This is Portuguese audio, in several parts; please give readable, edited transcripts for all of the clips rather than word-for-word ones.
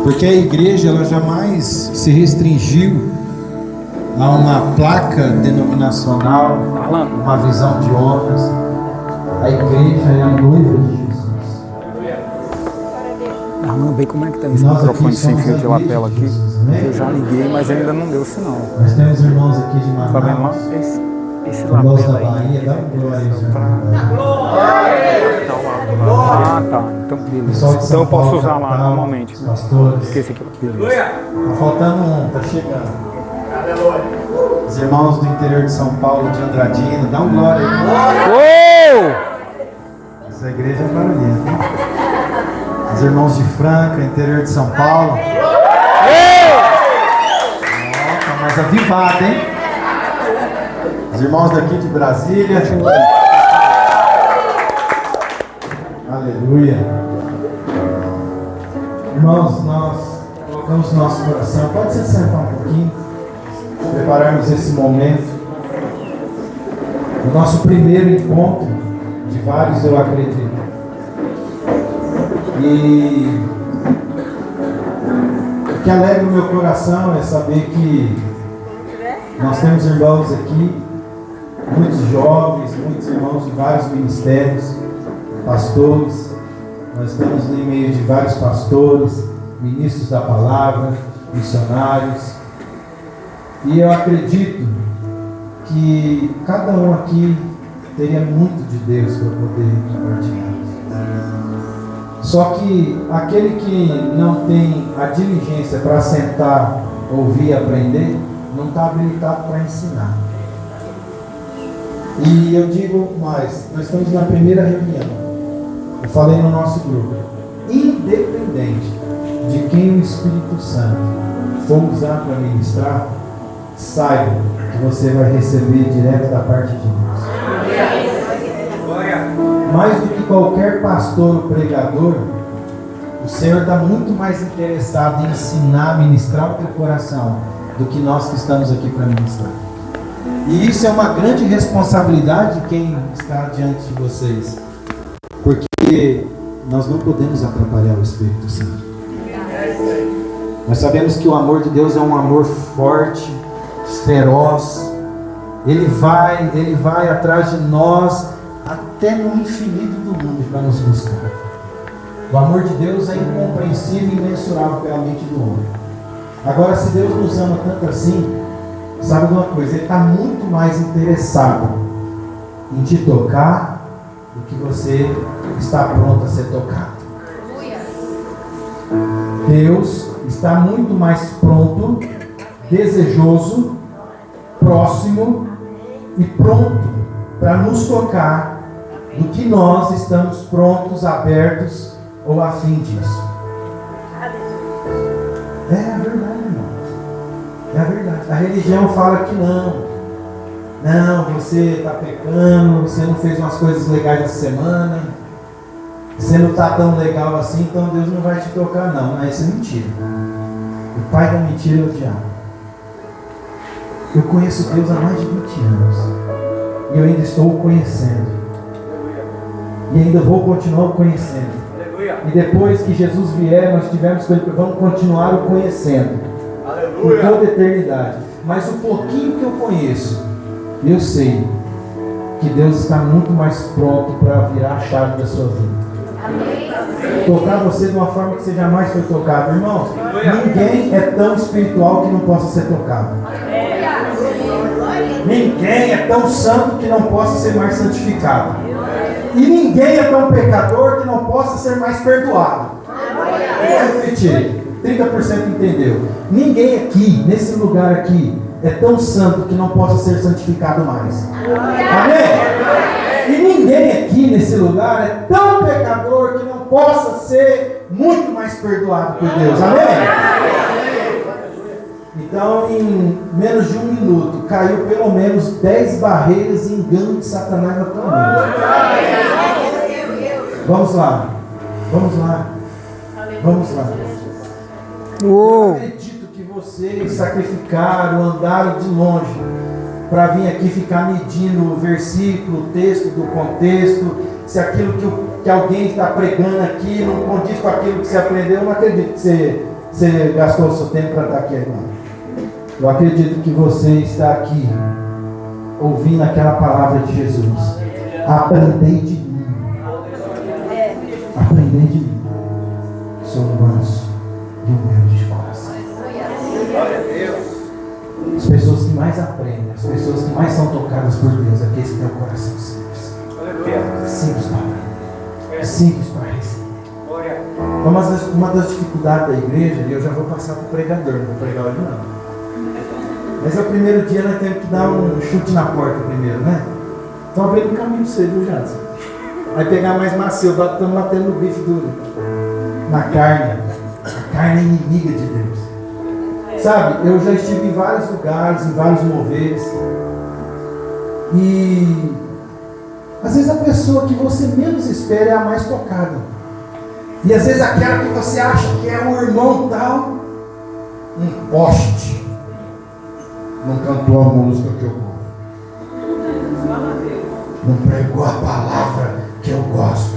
Porque a igreja ela jamais se restringiu a uma placa denominacional, uma visão de homens. A igreja é a noiva de Jesus. Vamos ver como é que está esse microfone sem fio de lapela aqui. Eu já liguei, mas ainda não deu sinal. Nós temos irmãos aqui de Manaus. Tá vendo lá? Esse Irmãos da lapela aí. Bahia, dá glória. Ah, tá. Então, beleza. Então eu posso usar lá normalmente. Pastores. Esqueci aqui. Beleza. Tá faltando um, tá chegando. Os irmãos do interior de São Paulo, de Andradina, dá um glória aí. Essa igreja é barulhenta, hein? Os irmãos de Franca, interior de São Paulo. Tá mais avivado, hein? Os irmãos daqui de Brasília. Aleluia. Irmãos, nós colocamos nosso coração. Pode se sentar um pouquinho. Prepararmos esse momento. O nosso primeiro encontro, de vários eu acredito. E o que alegra o meu coração é saber que nós temos irmãos aqui, muitos jovens, muitos irmãos de vários ministérios, pastores. Nós estamos no meio de vários pastores, ministros da palavra, missionários. E eu acredito que cada um aqui teria muito de Deus para poder compartilhar. Só que aquele que não tem a diligência para sentar, ouvir e aprender, não está habilitado para ensinar. E eu digo mais, nós estamos na primeira reunião. Eu falei no nosso grupo, independente de quem o Espírito Santo for usar para ministrar, saiba que você vai receber direto da parte de Deus. Mais do que qualquer pastor ou pregador, o Senhor está muito mais interessado em ensinar, ministrar o teu coração, do que nós que estamos aqui para ministrar. E isso é uma grande responsabilidade de quem está diante de vocês, porque nós não podemos atrapalhar o Espírito Santo. Nós sabemos que o amor de Deus é um amor forte, feroz. Ele vai atrás de nós até no infinito do mundo para nos buscar. O amor de Deus é incompreensível e imensurável pela mente do homem. Agora, se Deus nos ama tanto assim, sabe de uma coisa? Ele está muito mais interessado em te tocar do que você está pronto a ser tocado. Deus está muito mais pronto, desejoso, próximo e pronto para nos tocar do que nós estamos prontos, abertos ou a fim disso. É a verdade, irmão. É a verdade. A religião fala que não, você está pecando, você não fez umas coisas legais essa semana, você não está tão legal assim, então Deus não vai te tocar, não. Não, isso é mentira. O pai da mentira é o diabo. Eu conheço Deus há mais de 20 anos. E eu ainda estou o conhecendo. E ainda vou continuar o conhecendo. E depois que Jesus vier, nós tivemos que vamos continuar o conhecendo. Por toda a eternidade. Mas o pouquinho que eu conheço, eu sei que Deus está muito mais pronto para virar a chave da sua vida. Tocar você de uma forma que você jamais foi tocado. Irmãos, ninguém é tão espiritual que não possa ser tocado. Ninguém é tão santo que não possa ser mais santificado. E ninguém é tão pecador que não possa ser mais perdoado. Vou repetir, 30% entendeu. Ninguém aqui, nesse lugar aqui, é tão santo que não possa ser santificado mais. Amém? E ninguém aqui nesse lugar é tão pecador que não possa ser muito mais perdoado por Deus. Amém? Então, em menos de 1 minuto, caiu pelo menos 10 barreiras e engano de Satanás na tua mente. Vamos lá. Eu acredito que vocês sacrificaram, andaram de longe para vir aqui ficar medindo o versículo, o texto do contexto, se aquilo que alguém está pregando aqui não condiz com aquilo que você aprendeu. Eu não acredito que você gastou o seu tempo para estar aqui agora. Eu acredito que você está aqui ouvindo aquela palavra de Jesus. Aprendei de mim. Aprendei de mim. Sou manso e humilde de coração. As pessoas que mais aprendem, as pessoas que mais são tocadas por Deus, aqueles que têm o coração simples. Simples para aprender. Simples para receber. Uma das dificuldades da igreja, e eu já vou passar para o pregador, não vou pregar hoje não. Mas é o primeiro dia, nós temos que dar um chute na porta primeiro, né? Estão abrindo caminho para você, viu, Jadson? Vai pegar mais macio, estamos batendo no bife duro. Na carne. A carne é inimiga de Deus. Sabe, eu já estive em vários lugares, em vários moveres. E às vezes a pessoa que você menos espera é a mais tocada. E às vezes aquela que você acha que é um irmão tal, um poste. Não cantou a música que eu gosto. Não pregou a palavra que eu gosto.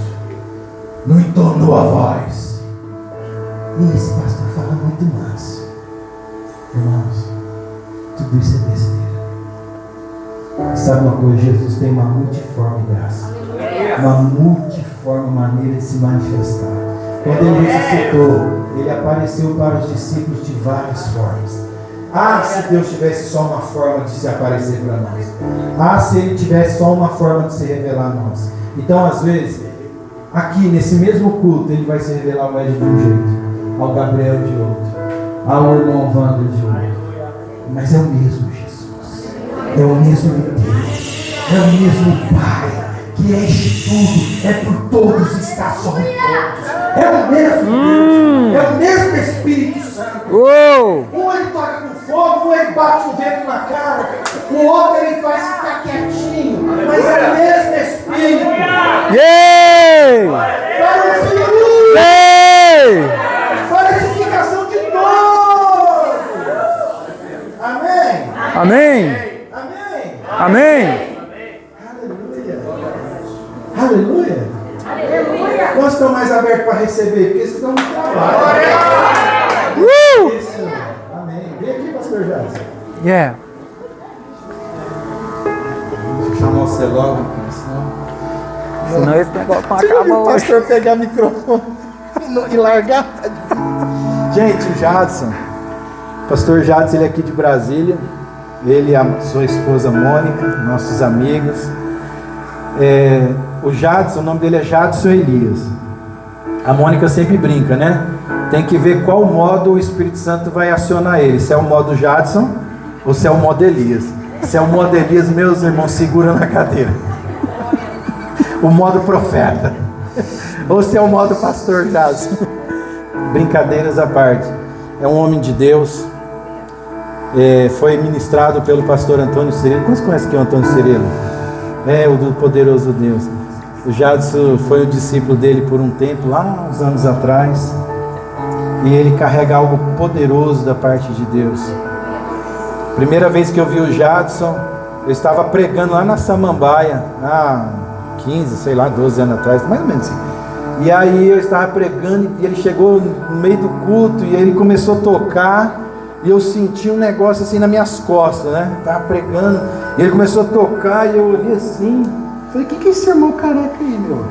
Não entonou a voz. E esse pastor fala muito manso. Irmãos, tudo isso é besteira. Sabe uma coisa? Jesus tem uma multiforme graça. Uma multiforme maneira de se manifestar. Quando ele ressuscitou, ele apareceu para os discípulos de várias formas. Ah, se Deus tivesse só uma forma de se aparecer para nós. Ah, se Ele tivesse só uma forma de se revelar a nós. Então, às vezes, aqui nesse mesmo culto, Ele vai se revelar ao Ed de um jeito, ao Gabriel de outro, ao irmão Wander de outro. Mas é o mesmo Jesus. É o mesmo Deus. É o mesmo Pai, que enche tudo, é por todos, está sobre todos. É o mesmo Deus. É o mesmo Espírito Santo. Um ele toca com fogo, um ele bate o vento na cara, o outro ele faz ficar quietinho, mas é o mesmo Espírito. Para o filho, para a edificação de todos. Amém? Amém. Amém? Amém. Aleluia. Aleluia. Quantos estão mais abertos para receber? Porque vocês estão no trabalho. Isso. Amém. Vem aqui, pastor Jadson. Yeah. Deixa eu chamar você logo, Senão esse negócio não Se acaba o hoje. pastor pegar o microfone e largar, tá difícil. Gente, o Jadson, pastor Jadson, ele é aqui de Brasília. Ele e a sua esposa Mônica, nossos amigos. O Jadson, o nome dele é Jadson Elias. A Mônica sempre brinca, né? Tem que ver qual modo o Espírito Santo vai acionar ele. Se é o modo Jadson ou se é o modo Elias. Se é o modo Elias, meus irmãos, segura na cadeira. O modo profeta. Ou se é o modo pastor Jadson. Brincadeiras à parte. É um homem de Deus. Foi ministrado pelo pastor Antônio Cirilo. Quantos conhecem quem é o Antônio Cirilo? O do poderoso Deus. O Jadson foi o discípulo dele por um tempo, lá uns anos atrás. E ele carrega algo poderoso da parte de Deus. Primeira vez que eu vi o Jadson, eu estava pregando lá na Samambaia, há 15, sei lá, 12 anos atrás, mais ou menos assim. E aí eu estava pregando e ele chegou no meio do culto e ele começou a tocar. E eu senti um negócio assim nas minhas costas, né? Estava pregando, e ele começou a tocar, e eu olhei assim, falei, o que é esse irmão careca aí, meu?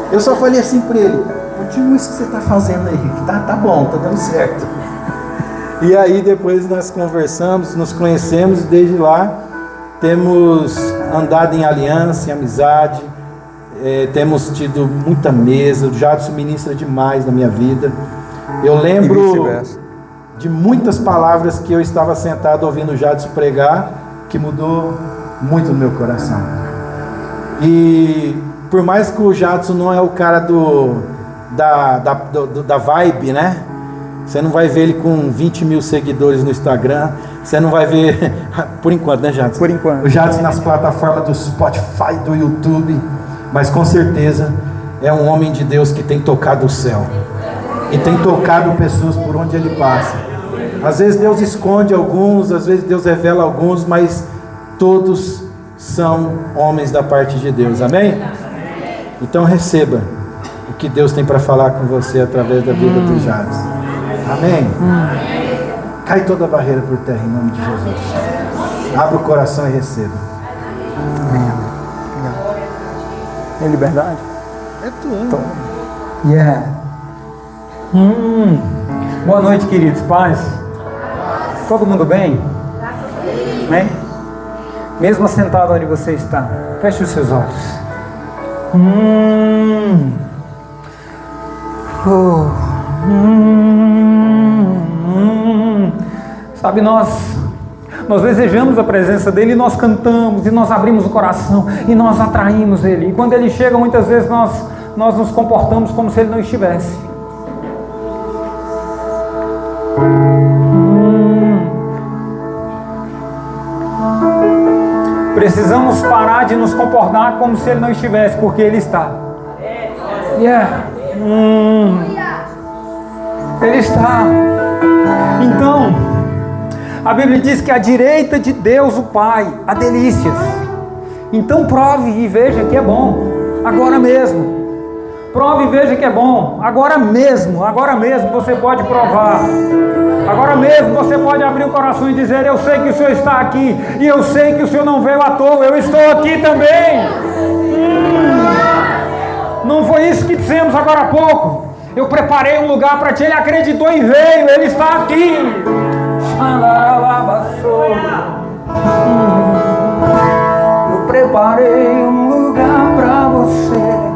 Eu só falei assim para ele, continua isso que você está fazendo aí, que tá bom, tá dando certo. E aí depois nós conversamos, nos conhecemos, e desde lá temos andado em aliança, em amizade, temos tido muita mesa. O Jadson ministra demais na minha vida. Eu lembro de muitas palavras que eu estava sentado ouvindo o Jadson pregar, que mudou muito no meu coração. E por mais que o Jadson não é o cara da vibe, né? Você não vai ver ele com 20 mil seguidores no Instagram. Você não vai ver, por enquanto, né, Jadson? Por enquanto. O Jadson nas plataformas do Spotify, do YouTube. Mas com certeza é um homem de Deus que tem tocado o céu. E tem tocado pessoas por onde ele passa. Às vezes Deus esconde alguns, às vezes Deus revela alguns, mas todos são homens da parte de Deus, amém? Então receba o que Deus tem para falar com você através da vida do Jadson. Amém? Cai toda a barreira por terra em nome de Jesus. Abra o coração e receba. Amém. Tem liberdade? É tua. Yeah. Boa noite, queridos. Paz. Todo mundo bem? Bem? Mesmo sentado onde você está, feche os seus olhos. Sabe, nós desejamos a presença dele e nós cantamos e nós abrimos o coração e nós atraímos ele. E quando ele chega, muitas vezes nós nos comportamos como se ele não estivesse. Precisamos parar de nos comportar como se ele não estivesse, porque ele está. Ele está. Então, a Bíblia diz que à direita de Deus o Pai há delícias. Então prove e veja que é bom, agora mesmo. Prove e veja que é bom, agora mesmo você pode provar. Agora mesmo você pode abrir o coração e dizer: eu sei que o Senhor está aqui, e eu sei que o Senhor não veio à toa, eu estou aqui também. Não foi isso que dissemos agora há pouco? Eu preparei um lugar para ti, ele acreditou e veio, ele está aqui. Eu preparei um lugar para você.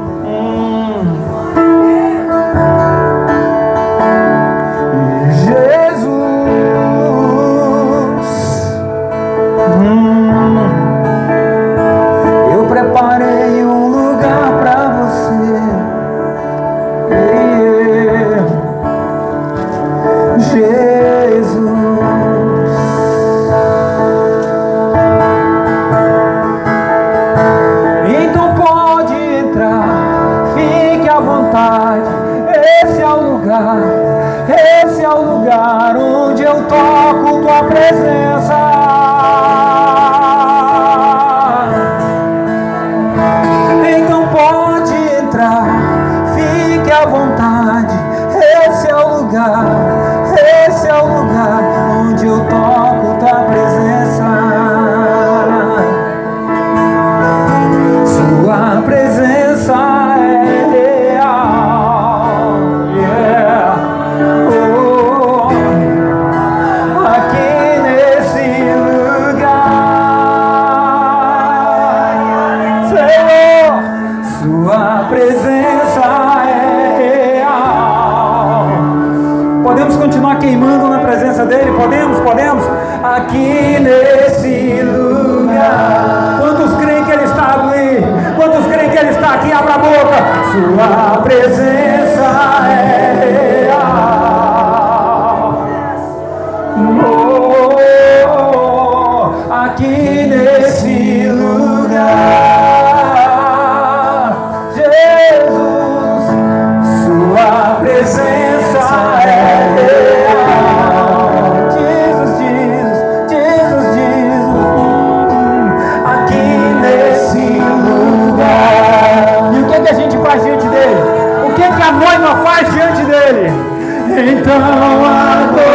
Eu preparei um lugar para você. Jesus. Então pode entrar, fique à vontade. Esse é o lugar onde eu toco tua presença. Então pode entrar, fique à vontade. Esse é o lugar onde eu toco tua presença. Sua presença é real. Yeah. Oh, aqui nesse lugar, Senhor, sua presença é real. Podemos continuar queimando na presença dele? Podemos? Aqui nesse lugar. Quantos creem que ele está ali? Quantos creem que ele está aqui? Abra a boca. Sua presença é real. Aqui nesse lugar, Jesus, sua presença é real. Jesus, aqui nesse lugar. E o que a gente faz diante dele? O que a noiva faz diante dele? Então adorarei.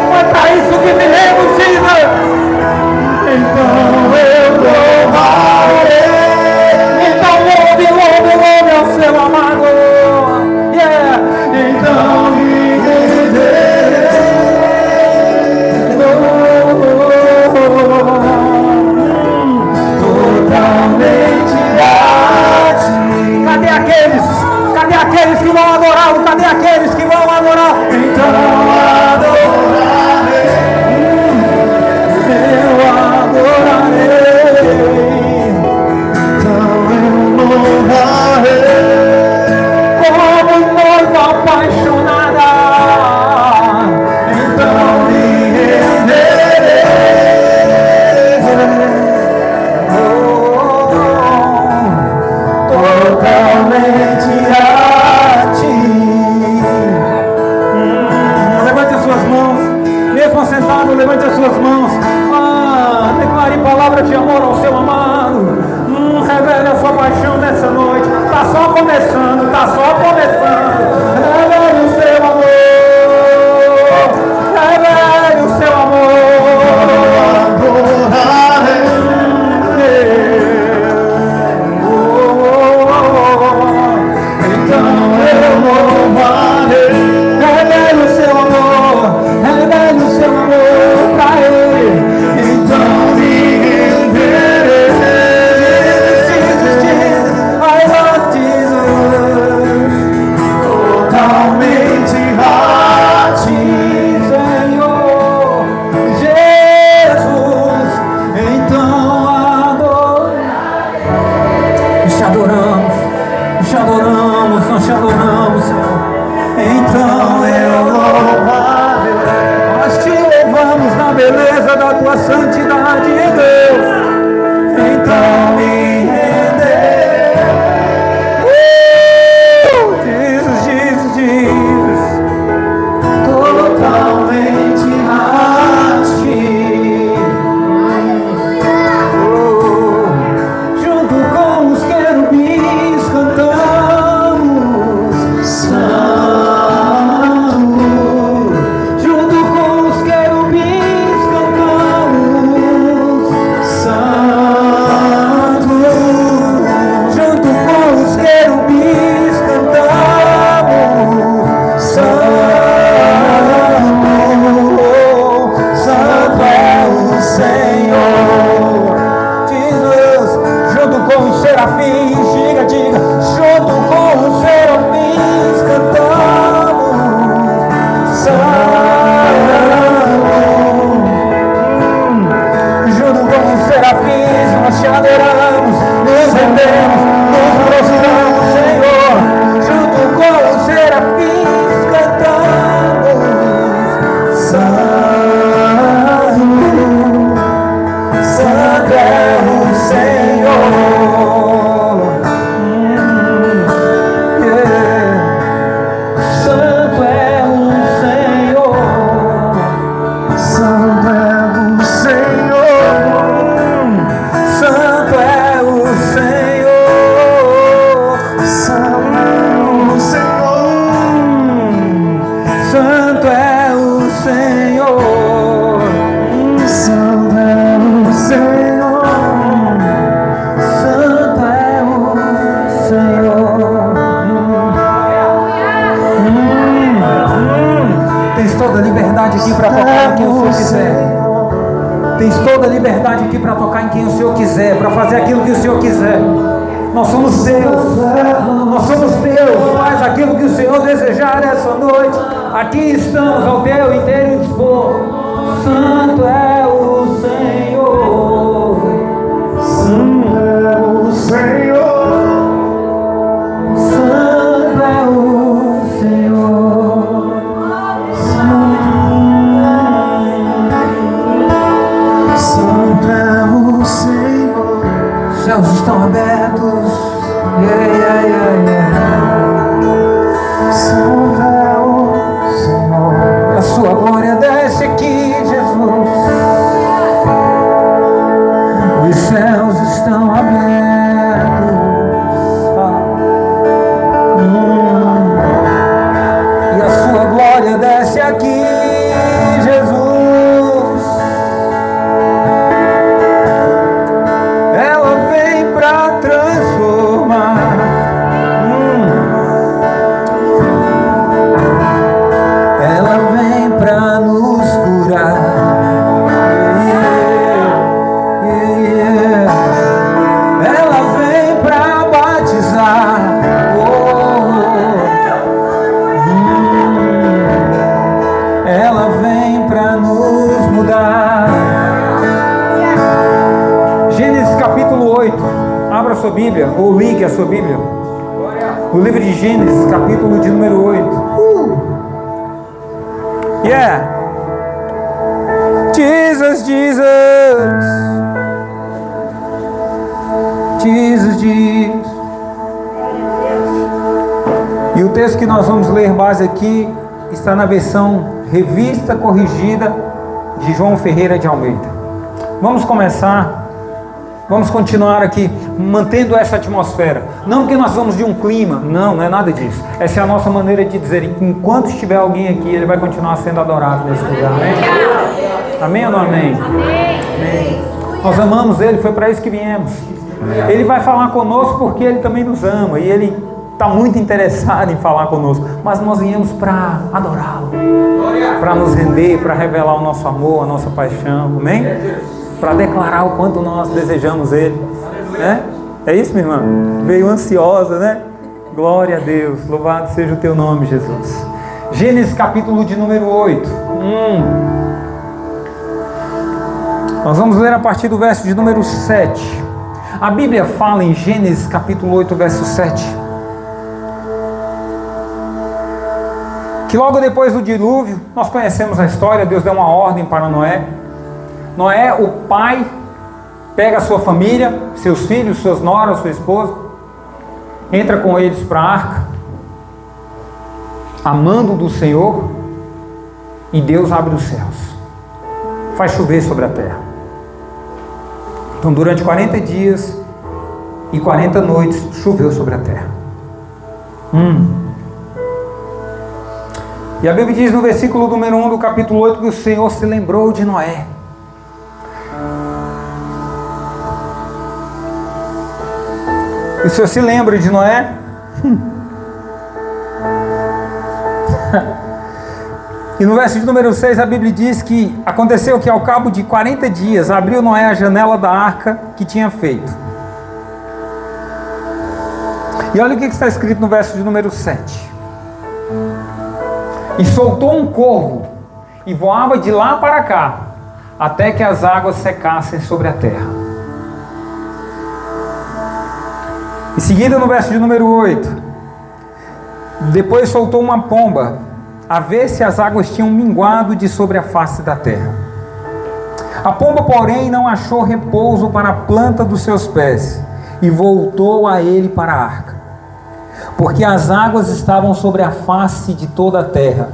Foi para isso que viemos, Jesus. Então eu louvarei. Então louve ao seu amado. Yeah. Então me renderei. Totalmente a ti. Cadê aqueles que vão adorá-lo? Cadê aqueles que vão adorar? Então adorarei. Eu adorarei. Então eu louvarei. Como noiva apaixonada. Então me renderei. Totalmente a ti. Levante as suas mãos. Mesmo assentado, levante as suas mãos. Declare palavra de amor ao seu amado. Revele a sua paixão nessa noite. Está só começando. está só começando. Revele o seu amor. Revele o seu amor. Então eu louvarei. Revele o seu amor. Revele o seu amor pra Ele. Então me renderei. I love Jesus. Totalmente a Ti, Senhor Jesus. Então nós te adoramos, nós te adoramos, nós te adoramos, Senhor. Então eu louvarei. Nós te louvamos na beleza da tua santidade, Deus. Então me render. Jesus, Jesus, Jesus. Totalmente a Ti. Junto com os querubins cantamos Santo. Junto com os querubins cantamos Santo. Junto com os querubins cantamos Santo. Santo é o Senhor. Jesus, junto com os serafins, diga, diga, junto com os serafins cantamos Santo. Junto com os serafins nós te adoramos, nos rendemos, nos prostramos, Senhor. Junto com os serafins cantamos Santo. Santo é o Senhor. Yeah. Santo é o Senhor. Santo é o Senhor. Santo é o Senhor. Santo é o Senhor. Santo é o Senhor. Santo é o Senhor. Santo é o Senhor. Tens toda a liberdade aqui para tocar em quem o Senhor quiser. Tens toda a liberdade aqui para tocar em quem o Senhor quiser, para fazer aquilo que o Senhor quiser. Nós somos teus. Nós somos teus. Faz aquilo que o Senhor desejar essa noite. Aqui estamos ao teu inteiro dispor. Santo é o Senhor. Santo é o Senhor. Santo é o Senhor. Santo é o Senhor. Os céus estão abertos. Yeah, yeah, yeah, yeah. Santo é o Senhor. A sua glória desce aqui, Jesus. Os céus estão abertos. E a sua glória desce aqui, Jesus. Ela vem para transformar. Ela vem para nos curar. Ela vem para batizar. Ela vem para nos mudar. Gênesis capítulo 8. Abra a sua Bíblia, ou ligue a sua Bíblia. O livro de Gênesis, capítulo de número 8. Yeah. Jesus, Jesus. Jesus, Jesus. E o texto que nós vamos ler base aqui está na versão Revista Corrigida de João Ferreira de Almeida. Vamos começar Vamos continuar aqui, mantendo essa atmosfera. Não porque nós vamos de um clima, não é nada disso. Essa é a nossa maneira de dizer, enquanto estiver alguém aqui, ele vai continuar sendo adorado nesse lugar. Amém? Amém ou não amém? Amém. Nós amamos Ele, foi para isso que viemos. Ele vai falar conosco porque Ele também nos ama. E Ele está muito interessado em falar conosco. Mas nós viemos para adorá-lo, para nos render, para revelar o nosso amor, a nossa paixão. Amém? Para declarar o quanto nós desejamos Ele, né? É isso, minha irmã? Veio ansiosa, né? Glória a Deus, louvado seja o teu nome, Jesus. Gênesis capítulo de número 8. Nós vamos ler a partir do verso de número 7. A Bíblia fala em Gênesis capítulo 8, verso 7, que logo depois do dilúvio, nós conhecemos a história, Deus deu uma ordem para Noé. Noé, o pai, pega a sua família, seus filhos, suas noras, sua esposa, entra com eles para a arca, amando do Senhor, e Deus abre os céus, faz chover sobre a terra. Então durante 40 dias e 40 noites choveu sobre a terra. E a Bíblia diz no versículo número 1 do capítulo 8 que o Senhor se lembrou de Noé. E o Senhor se lembra de Noé? E no verso de número 6 a Bíblia diz que aconteceu que ao cabo de 40 dias abriu Noé a janela da arca que tinha feito. E olha o que está escrito no verso de número 7. E soltou um corvo e voava de lá para cá, até que as águas secassem sobre a terra. Em seguida, no verso de número 8, depois soltou uma pomba, a ver se as águas tinham minguado de sobre a face da terra. A pomba, porém, não achou repouso para a planta dos seus pés, e voltou a ele para a arca, porque as águas estavam sobre a face de toda a terra.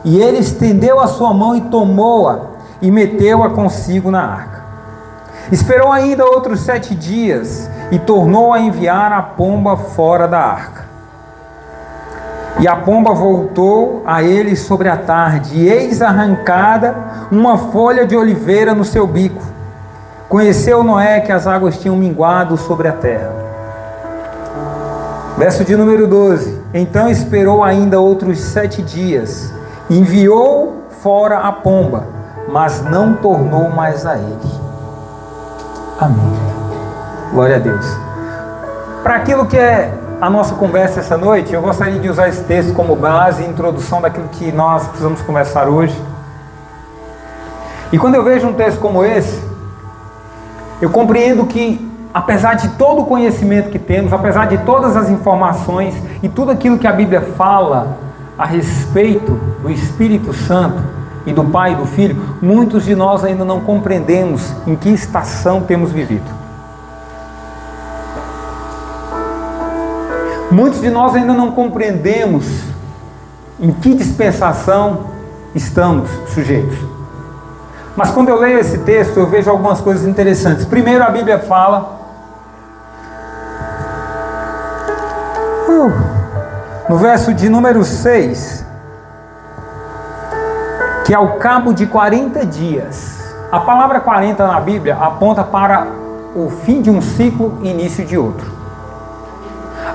E ele estendeu a sua mão e tomou-a, e meteu-a consigo na arca. Esperou ainda outros 7 dias, e tornou a enviar a pomba fora da arca. E a pomba voltou a ele sobre a tarde, e eis arrancada uma folha de oliveira no seu bico. Conheceu Noé que as águas tinham minguado sobre a terra. Verso de número 12. Então esperou ainda outros 7 dias, enviou fora a pomba, mas não tornou mais a ele. Amém. Glória a Deus. Para aquilo que é a nossa conversa essa noite, eu gostaria de usar esse texto como base e introdução daquilo que nós precisamos conversar hoje. E quando eu vejo um texto como esse, eu compreendo que, apesar de todo o conhecimento que temos, apesar de todas as informações e tudo aquilo que a Bíblia fala a respeito do Espírito Santo e do Pai e do Filho, muitos de nós ainda não compreendemos em que estação temos vivido. Muitos de nós ainda não compreendemos em que dispensação estamos sujeitos. Mas quando eu leio esse texto, eu vejo algumas coisas interessantes. Primeiro, a Bíblia fala no verso de número 6, que ao cabo de 40 dias, a palavra 40 na Bíblia aponta para o fim de um ciclo e início de outro.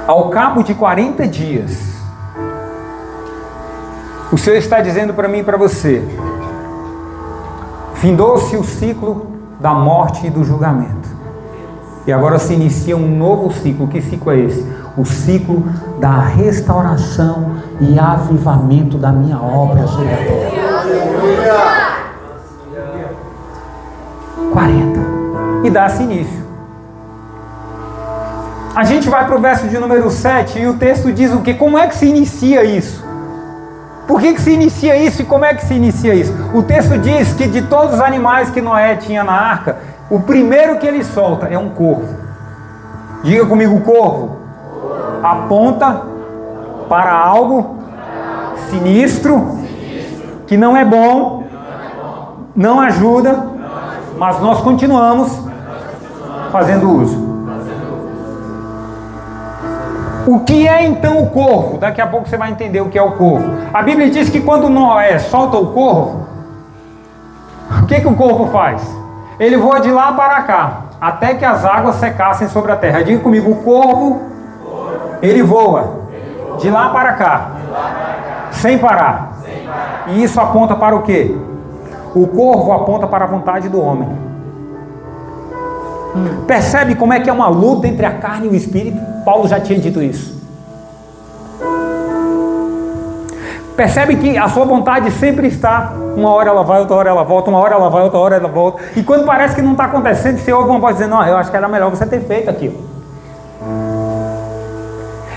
Ao cabo de 40 dias, o Senhor está dizendo para mim e para você: findou-se o ciclo da morte e do julgamento, e agora se inicia um novo ciclo. Que ciclo é esse? O ciclo da restauração e avivamento da minha obra sobre a terra. 40. E dá-se início. A gente vai para o verso de número 7 e o texto diz o que? Como é que se inicia isso? Por que se inicia isso e como é que se inicia isso? O texto diz que de todos os animais que Noé tinha na arca, o primeiro que ele solta é um corvo. Diga comigo, corvo. Aponta para algo sinistro, que não é bom, não ajuda, mas nós continuamos Fazendo uso. O que é então o corvo? Daqui a pouco você vai entender o que é o corvo. A Bíblia diz que quando Noé solta o corvo, o que o corvo faz? Ele voa de lá para cá, até que as águas secassem sobre a terra. Diga comigo, o corvo, ele voa de lá para cá, sem parar. E isso aponta para o quê? O corvo aponta para a vontade do homem. Percebe como é que é uma luta entre a carne e o espírito? Paulo já tinha dito isso. Percebe que a sua vontade sempre está, uma hora ela vai, outra hora ela volta, uma hora ela vai, outra hora ela volta. E quando parece que não está acontecendo, você ouve uma voz dizendo, não, eu acho que era melhor você ter feito aquilo.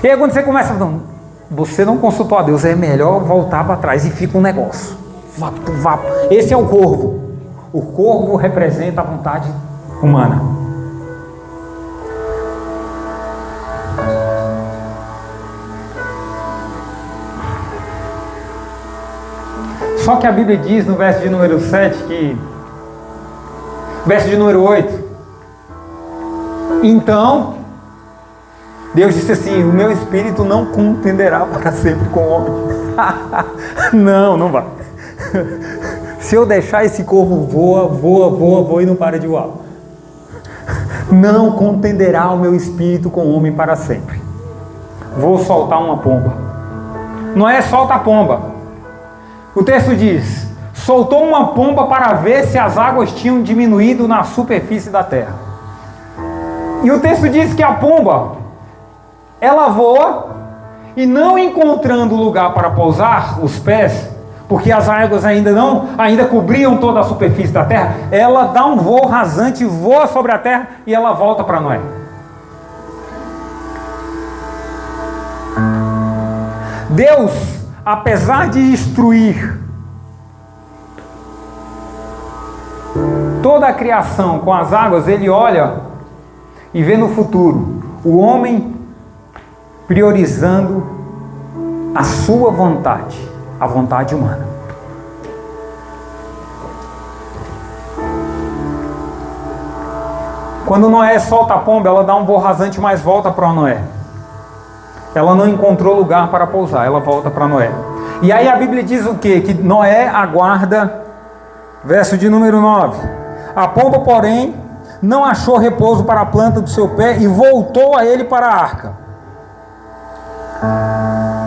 E aí quando você começa a falar, você não consultou a Deus, é melhor voltar para trás, e fica um negócio. Vapo, vapo. Esse é o corvo. O corvo representa a vontade humana. Só que a Bíblia diz no verso de número 7 que... Verso de número 8. Então, Deus disse assim, o meu espírito não contenderá para sempre com o homem. Não vai. Se eu deixar esse corvo voa e não para de voar. Não contenderá o meu espírito com o homem para sempre. Vou soltar uma pomba. Noé solta a pomba. O texto diz, soltou uma pomba para ver se as águas tinham diminuído na superfície da terra. E o texto diz que a pomba, ela voa e não encontrando lugar para pousar os pés, porque as águas ainda cobriam toda a superfície da terra, ela dá um voo rasante, voa sobre a terra e ela volta para Noé. Deus, apesar de destruir toda a criação com as águas, ele olha e vê no futuro o homem priorizando a sua vontade, a vontade humana. Quando Noé solta a pomba, ela dá um voo rasante, mas volta para Noé. Ela não encontrou lugar para pousar, ela volta para Noé. E aí a Bíblia diz o quê? Que Noé aguarda, verso de número 9. A pomba, porém, não achou repouso para a planta do seu pé e voltou a ele para a arca,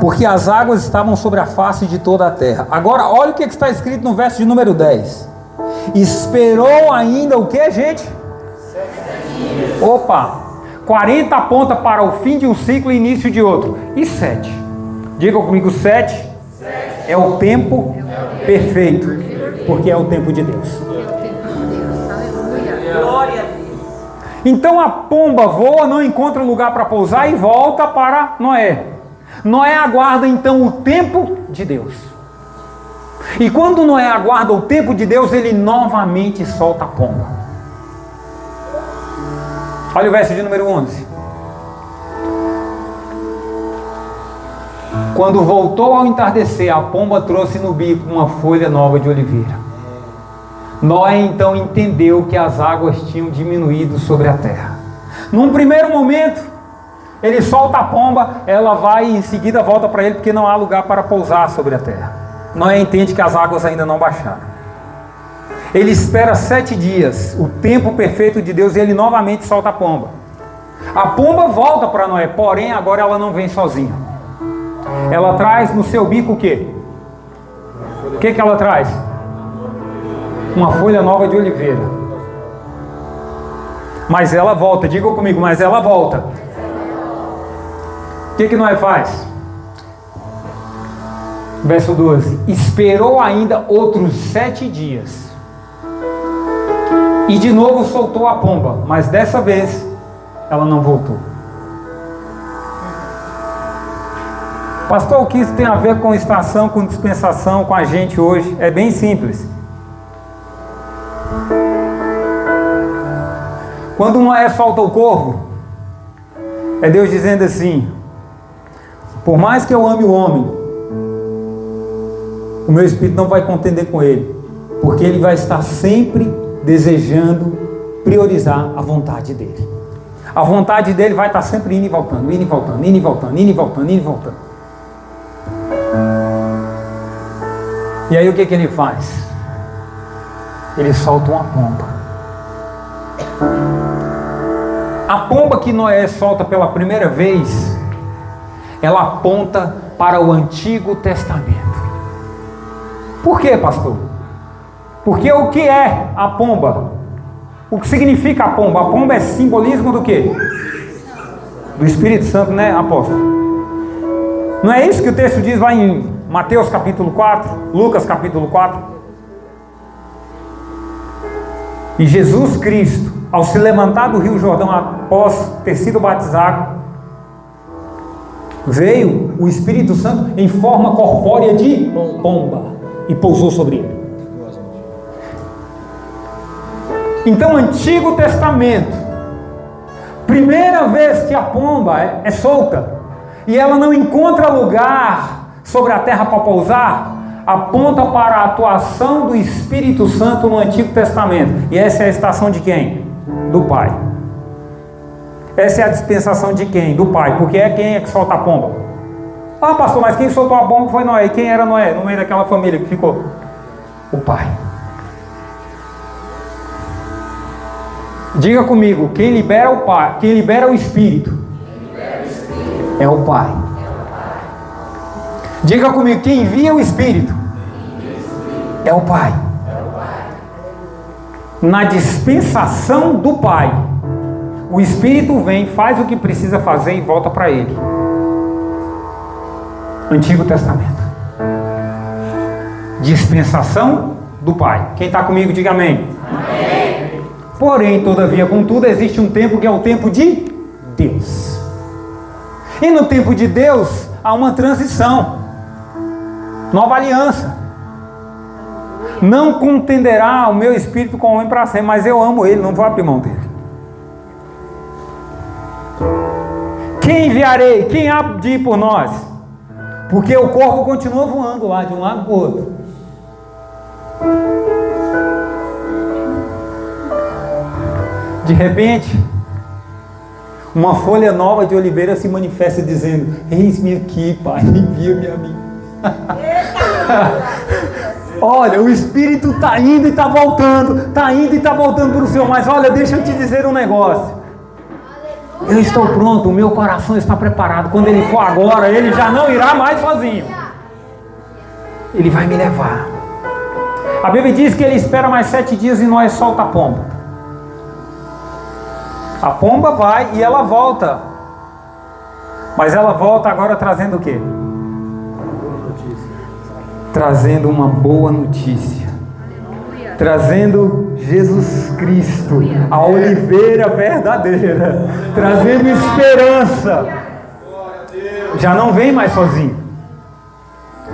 porque as águas estavam sobre a face de toda a terra. Agora, olha o que está escrito no verso de número 10. Esperou ainda o que, gente? 7 dias. Opa! 40 aponta para o fim de um ciclo e início de outro. E 7? Diga comigo, 7 é o tempo perfeito, porque é o tempo de Deus. Glória a Deus. Então a pomba voa, não encontra lugar para pousar e volta para Noé. Noé aguarda então o tempo de Deus. E quando Noé aguarda o tempo de Deus, ele novamente solta a pomba. Olha o verso de número 11. Quando voltou ao entardecer, a pomba trouxe no bico uma folha nova de oliveira. Noé então entendeu que as águas tinham diminuído sobre a terra. Num primeiro momento, ele solta a pomba, ela vai e em seguida volta para ele, porque não há lugar para pousar sobre a terra. Noé entende que as águas ainda não baixaram. Ele espera 7 dias, o tempo perfeito de Deus, e ele novamente solta a pomba. A pomba volta para Noé, porém agora ela não vem sozinha. Ela traz no seu bico o quê? O que ela traz? Uma folha nova de oliveira. Mas ela volta, diga comigo, mas ela volta. O que Noé faz? Verso 12. Esperou ainda outros 7 dias. E de novo soltou a pomba, mas dessa vez ela não voltou. Pastor, o que isso tem a ver com estação, com dispensação, com a gente hoje? É bem simples. Quando Noé solta o corvo, é Deus dizendo assim: por mais que eu ame o homem, o meu espírito não vai contender com ele, porque ele vai estar sempre desejando priorizar a vontade dele. A vontade dele vai estar sempre indo e voltando, indo e voltando, indo e voltando, indo e voltando, indo e voltando. E aí o que ele faz? Ele solta uma pomba. A pomba que Noé solta pela primeira vez, ela aponta para o Antigo Testamento. Por quê, pastor? Porque o que é a pomba? O que significa a pomba? A pomba é simbolismo do quê? Do Espírito Santo, né, apóstolo? Não é isso que o texto diz lá em Mateus capítulo 4, Lucas capítulo 4? E Jesus Cristo, ao se levantar do Rio Jordão após ter sido batizado, veio o Espírito Santo em forma corpórea de pomba e pousou sobre ele. Então, Antigo Testamento, primeira vez que a pomba é solta e ela não encontra lugar sobre a terra para pousar, aponta para a atuação do Espírito Santo no Antigo Testamento. E essa é a estação de quem? Do Pai. Essa é a dispensação de quem? Do Pai. Porque quem é que solta a pomba? Ah, pastor, mas quem soltou a pomba foi Noé. E quem era Noé no meio daquela família que ficou? O Pai. Diga comigo, quem libera o Pai, quem libera o Espírito é o Pai. Diga comigo, quem envia o Espírito é o Pai. Na dispensação do Pai, o Espírito vem, faz o que precisa fazer e volta para ele. Antigo Testamento. Dispensação do Pai. Quem está comigo, diga amém. Amém. Porém, todavia, contudo, existe um tempo que é o tempo de Deus. E no tempo de Deus há uma transição. Nova aliança. Não contenderá o meu espírito com o homem para sempre, mas eu amo ele, não vou abrir mão dele. Quem enviarei? Quem há de ir por nós? Porque o corvo continua voando lá, de um lado para o outro. De repente, uma folha nova de oliveira se manifesta dizendo: eis-me aqui, Pai, envia-me a mim. Olha, o Espírito está indo e está voltando, está indo e está voltando para o Senhor. Mas olha, deixa eu te dizer um negócio. Eu estou pronto, o meu coração está preparado. Quando Ele for agora, Ele já não irá mais sozinho. Ele vai me levar. A Bíblia diz que Ele espera mais 7 dias e nós solta a pomba. A pomba vai e ela volta. Mas ela volta agora trazendo o quê? Trazendo uma boa notícia. Trazendo Jesus Cristo, a oliveira verdadeira. Trazendo esperança. Já não vem mais sozinho.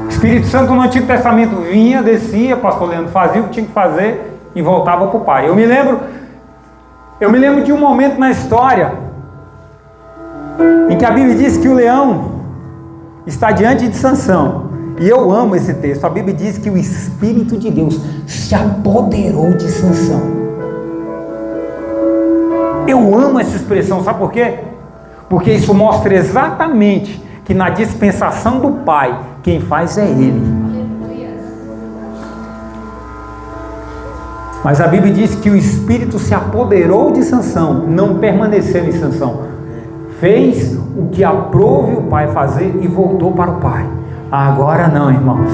O Espírito Santo no Antigo Testamento vinha, descia, pastor Leandro fazia o que tinha que fazer e voltava para o Pai. Eu me lembro de um momento na história em que a Bíblia diz que o leão está diante de Sansão. E eu amo esse texto. A Bíblia diz que o Espírito de Deus se apoderou de Sansão. Eu amo essa expressão, sabe por quê? Porque isso mostra exatamente que na dispensação do Pai, quem faz é Ele. Mas a Bíblia diz que o Espírito se apoderou de Sansão, não permaneceu em Sansão. Fez o que aprouve o Pai fazer e voltou para o Pai. Agora não, irmãos.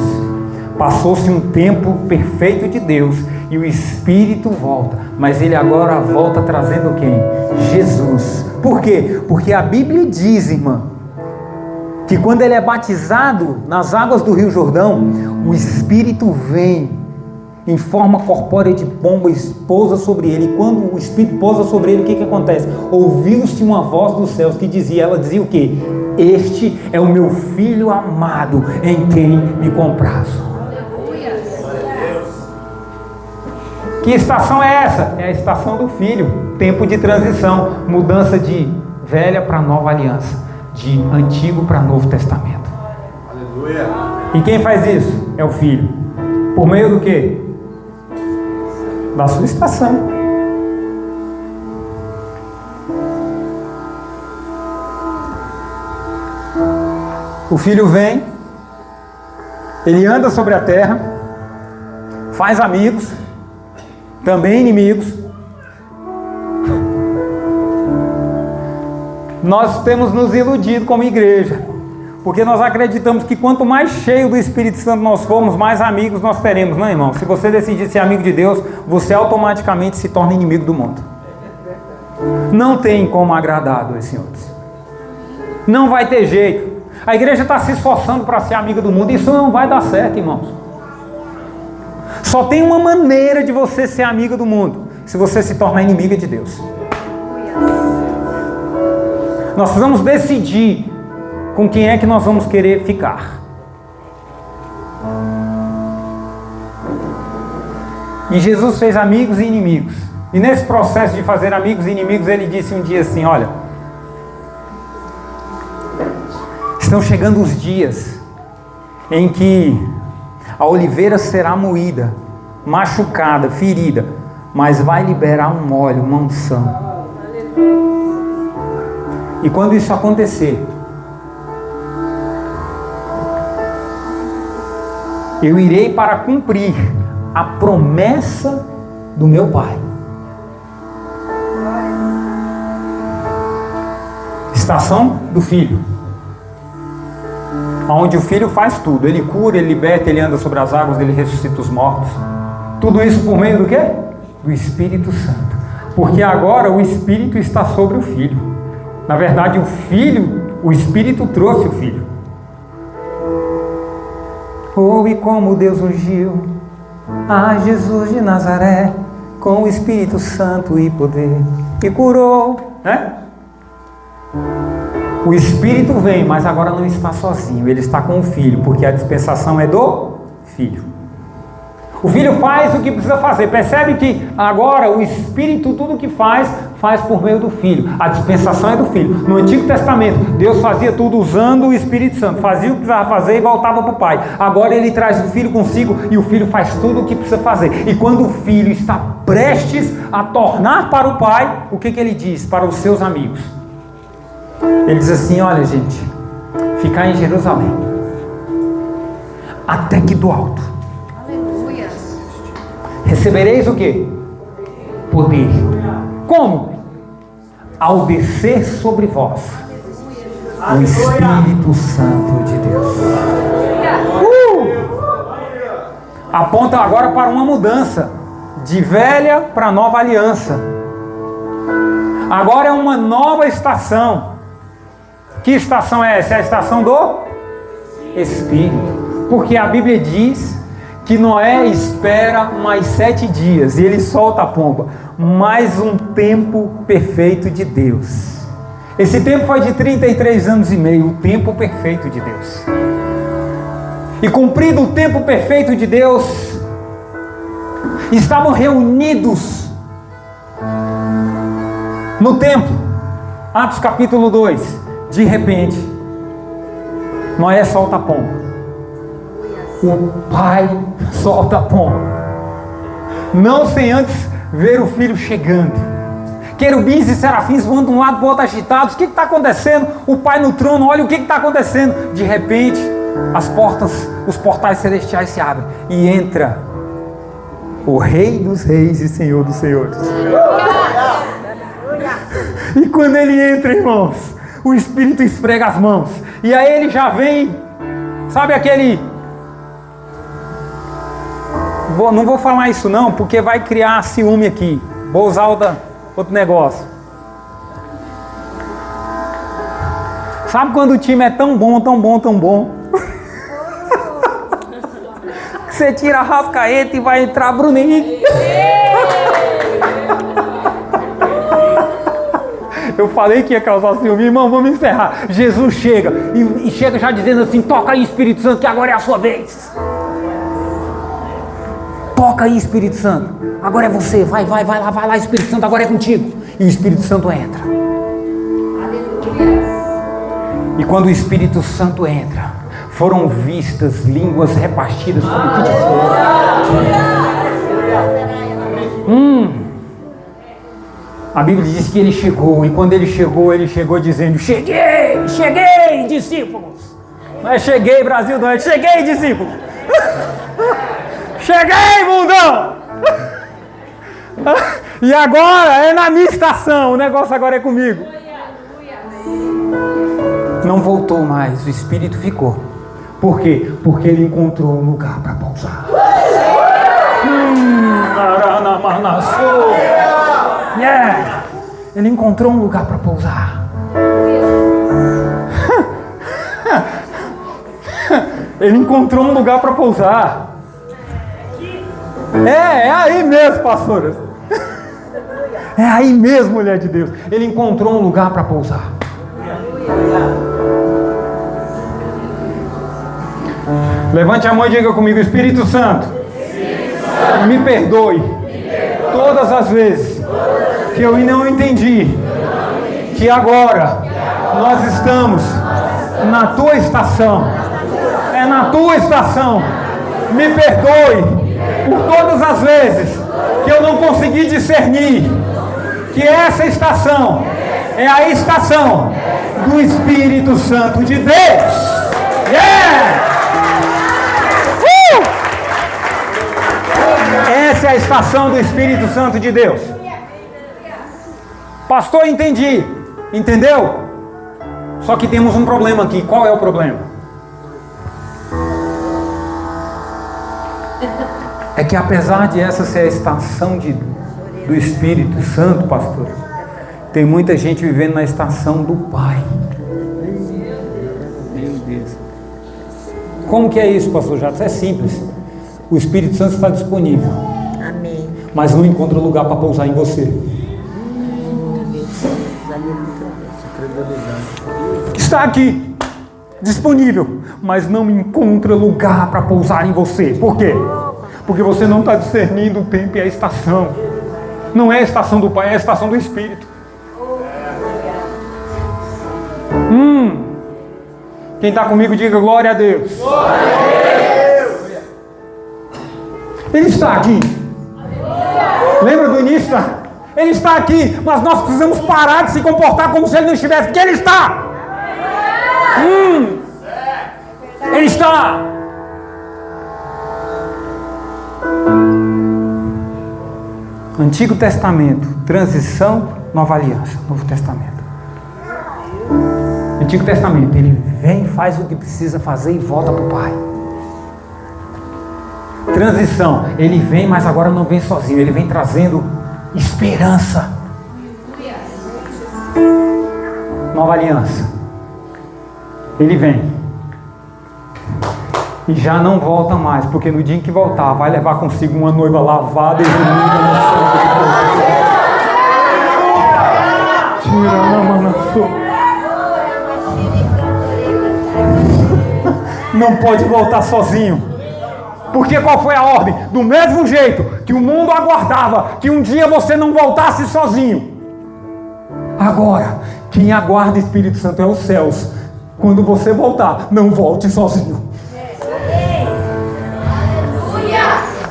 Passou-se um tempo perfeito de Deus e o Espírito volta. Mas Ele agora volta trazendo quem? Jesus. Por quê? Porque a Bíblia diz, irmã, que quando Ele é batizado nas águas do Rio Jordão, o Espírito vem em forma corpórea de pomba e pousa sobre ele. E quando o Espírito pousa sobre ele, o que acontece? Ouviu-se uma voz dos céus que dizia, ela dizia o quê? Este é o meu Filho amado, em quem me comprazo. Que estação é essa? É a estação do Filho. Tempo de transição, mudança de velha para nova aliança, de Antigo para Novo Testamento. Aleluia. E quem faz isso? É o Filho. Por meio do quê? Da sua estação. O Filho vem, ele anda sobre a terra, faz amigos, também inimigos. Nós temos nos iludido como igreja, porque nós acreditamos que quanto mais cheio do Espírito Santo nós formos, mais amigos nós teremos, não, irmão? Se você decidir ser amigo de Deus, você automaticamente se torna inimigo do mundo. Não tem como agradar a dois senhores. Não vai ter jeito. A igreja está se esforçando para ser amiga do mundo. Isso não vai dar certo, irmãos. Só tem uma maneira de você ser amiga do mundo: se você se tornar inimiga de Deus. Nós precisamos decidir com quem é que nós vamos querer ficar. E Jesus fez amigos e inimigos. E nesse processo de fazer amigos e inimigos, ele disse um dia assim: olha, estão chegando os dias em que a oliveira será moída, machucada, ferida, mas vai liberar um óleo, uma unção. E quando isso acontecer, eu irei para cumprir a promessa do meu Pai. Estação do Filho, onde o Filho faz tudo. Ele cura, ele liberta, ele anda sobre as águas, ele ressuscita os mortos. Tudo isso por meio do quê? Do Espírito Santo. Porque agora o Espírito está sobre o Filho. Na verdade, o Filho, o Espírito trouxe o Filho. Oh, e como Deus ungiu a Jesus de Nazaré com o Espírito Santo e poder, e curou, né? O Espírito vem, mas agora não está sozinho, ele está com o Filho, porque a dispensação é do Filho. O Filho faz o que precisa fazer. Percebe que agora o Espírito, tudo que faz por meio do Filho. A dispensação é do Filho. No Antigo Testamento, Deus fazia tudo usando o Espírito Santo. Fazia o que precisava fazer e voltava para o Pai. Agora Ele traz o Filho consigo e o Filho faz tudo o que precisa fazer. E quando o Filho está prestes a tornar para o Pai, o que Ele diz para os seus amigos? Ele diz assim: olha, gente, ficar em Jerusalém até que do alto recebereis o quê? Poder. Como? Ao descer sobre vós o Espírito Santo de Deus. Aponta agora para uma mudança de velha para nova aliança. Agora é uma nova estação. Que estação é essa? É a estação do Espírito. Porque a Bíblia diz que Noé espera mais 7 dias e ele solta a pomba. Mais um tempo perfeito de Deus. Esse tempo foi de 33 anos e meio, o tempo perfeito de Deus. E cumprido o tempo perfeito de Deus, estavam reunidos no templo. Atos capítulo 2. De repente, Noé solta a pomba. O pai solta a pomba. Não sem antes ver o filho chegando. Querubins e serafins voando de um lado para o outro agitados. O que está acontecendo? O pai no trono, olha o que está acontecendo. De repente, as portas, os portais celestiais se abrem e entra o Rei dos Reis e Senhor dos Senhores. E quando ele entra, irmãos, o Espírito esfrega as mãos. E aí ele já vem, sabe aquele... Não vou falar isso não, porque vai criar ciúme aqui. Vou usar outro negócio. Sabe quando o time é tão bom, tão bom, tão bom? Que você tira a Rascaeta e vai entrar Bruno Henrique. Eu falei que ia causar ciúme, irmão, vamos encerrar. Jesus chega e chega já dizendo assim: toca aí, Espírito Santo, que agora é a sua vez. Toca aí, Espírito Santo, agora é você, vai lá, Espírito Santo, agora é contigo. E o Espírito Santo entra. E quando o Espírito Santo entra, foram vistas línguas repartidas como que de fogo. A Bíblia diz que ele chegou, e quando ele chegou dizendo: cheguei, discípulos. Não é cheguei, Brasil, não é cheguei, discípulo. Cheguei, mundão. E agora é na minha estação, o negócio agora é comigo. Não voltou mais, o Espírito ficou. Por quê? Porque ele encontrou um lugar para pousar. Yeah. Ele encontrou um lugar para pousar. Ele encontrou um lugar para pousar. É aí mesmo, pastora. É aí mesmo, mulher de Deus. Ele encontrou um lugar para pousar. Levante a mão e diga comigo: Espírito Santo, me perdoe todas as vezes que eu não entendi que agora nós estamos na tua estação. É na tua estação. Me perdoe por todas as vezes que eu não consegui discernir que essa estação é a estação do Espírito Santo de Deus. Yeah! Essa é a estação do Espírito Santo de Deus. Pastor, entendi. Entendeu? Só que temos um problema aqui. Qual é o problema? É que apesar de essa ser a estação do Espírito Santo, pastor, tem muita gente vivendo na estação do Pai. Meu Deus. Como que é isso, pastor Jatos? É simples. O Espírito Santo está disponível. Amém. Mas não encontra lugar para pousar em você. Está aqui, disponível, mas não encontra lugar para pousar em você. Por quê? Porque você não está discernindo o tempo e a estação. Não é a estação do Pai, é a estação do Espírito. Quem está comigo, diga glória a Deus. Glória a Deus. Ele está aqui. Lembra do início? Ele está aqui, mas nós precisamos parar de se comportar como se ele não estivesse, porque ele está. Ele está. Antigo Testamento, transição, Nova Aliança, Novo Testamento. Antigo Testamento, ele vem, faz o que precisa fazer e volta para o Pai. Transição, ele vem, mas agora não vem sozinho, ele vem trazendo esperança. Nova Aliança, ele vem e já não volta mais, porque no dia em que voltar vai levar consigo uma noiva lavada e remida no sangue de Deus. Tira a mão. Não pode voltar sozinho. Porque qual foi a ordem? Do mesmo jeito que o mundo aguardava que um dia você não voltasse sozinho, agora quem aguarda o Espírito Santo é os céus. Quando você voltar, não volte sozinho.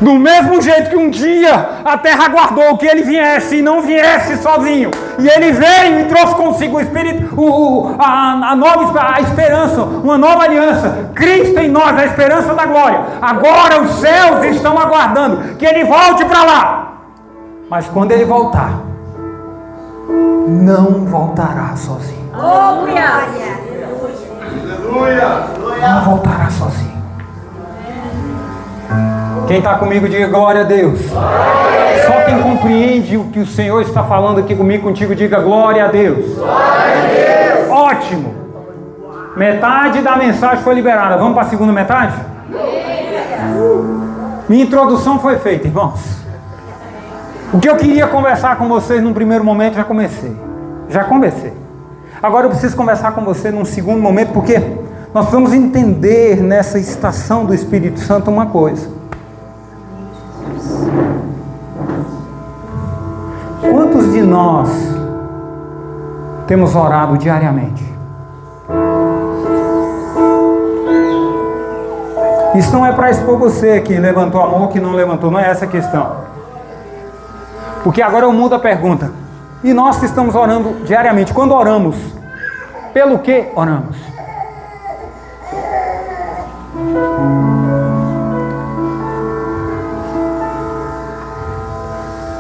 Do mesmo jeito que um dia a terra aguardou que ele viesse e não viesse sozinho, e ele veio e trouxe consigo o Espírito, a esperança, uma nova aliança, Cristo em nós, a esperança da glória. Agora os céus estão aguardando que ele volte para lá. Mas quando ele voltar, não voltará sozinho. Não voltará sozinho. Quem está comigo, diga glória a Deus. Só quem compreende o que o Senhor está falando aqui comigo, contigo, diga glória a Deus. Ótimo. Metade da mensagem foi liberada. Vamos para a segunda metade? Minha introdução foi feita, irmãos. O que eu queria conversar com vocês num primeiro momento, já comecei. Agora eu preciso conversar com você num segundo momento, porque nós precisamos entender nessa estação do Espírito Santo uma coisa. Quantos de nós temos orado diariamente? Isso não é para expor você que levantou a mão ou que não levantou, não é essa a questão. Porque agora eu mudo a pergunta. E nós que estamos orando diariamente, quando oramos, pelo que oramos?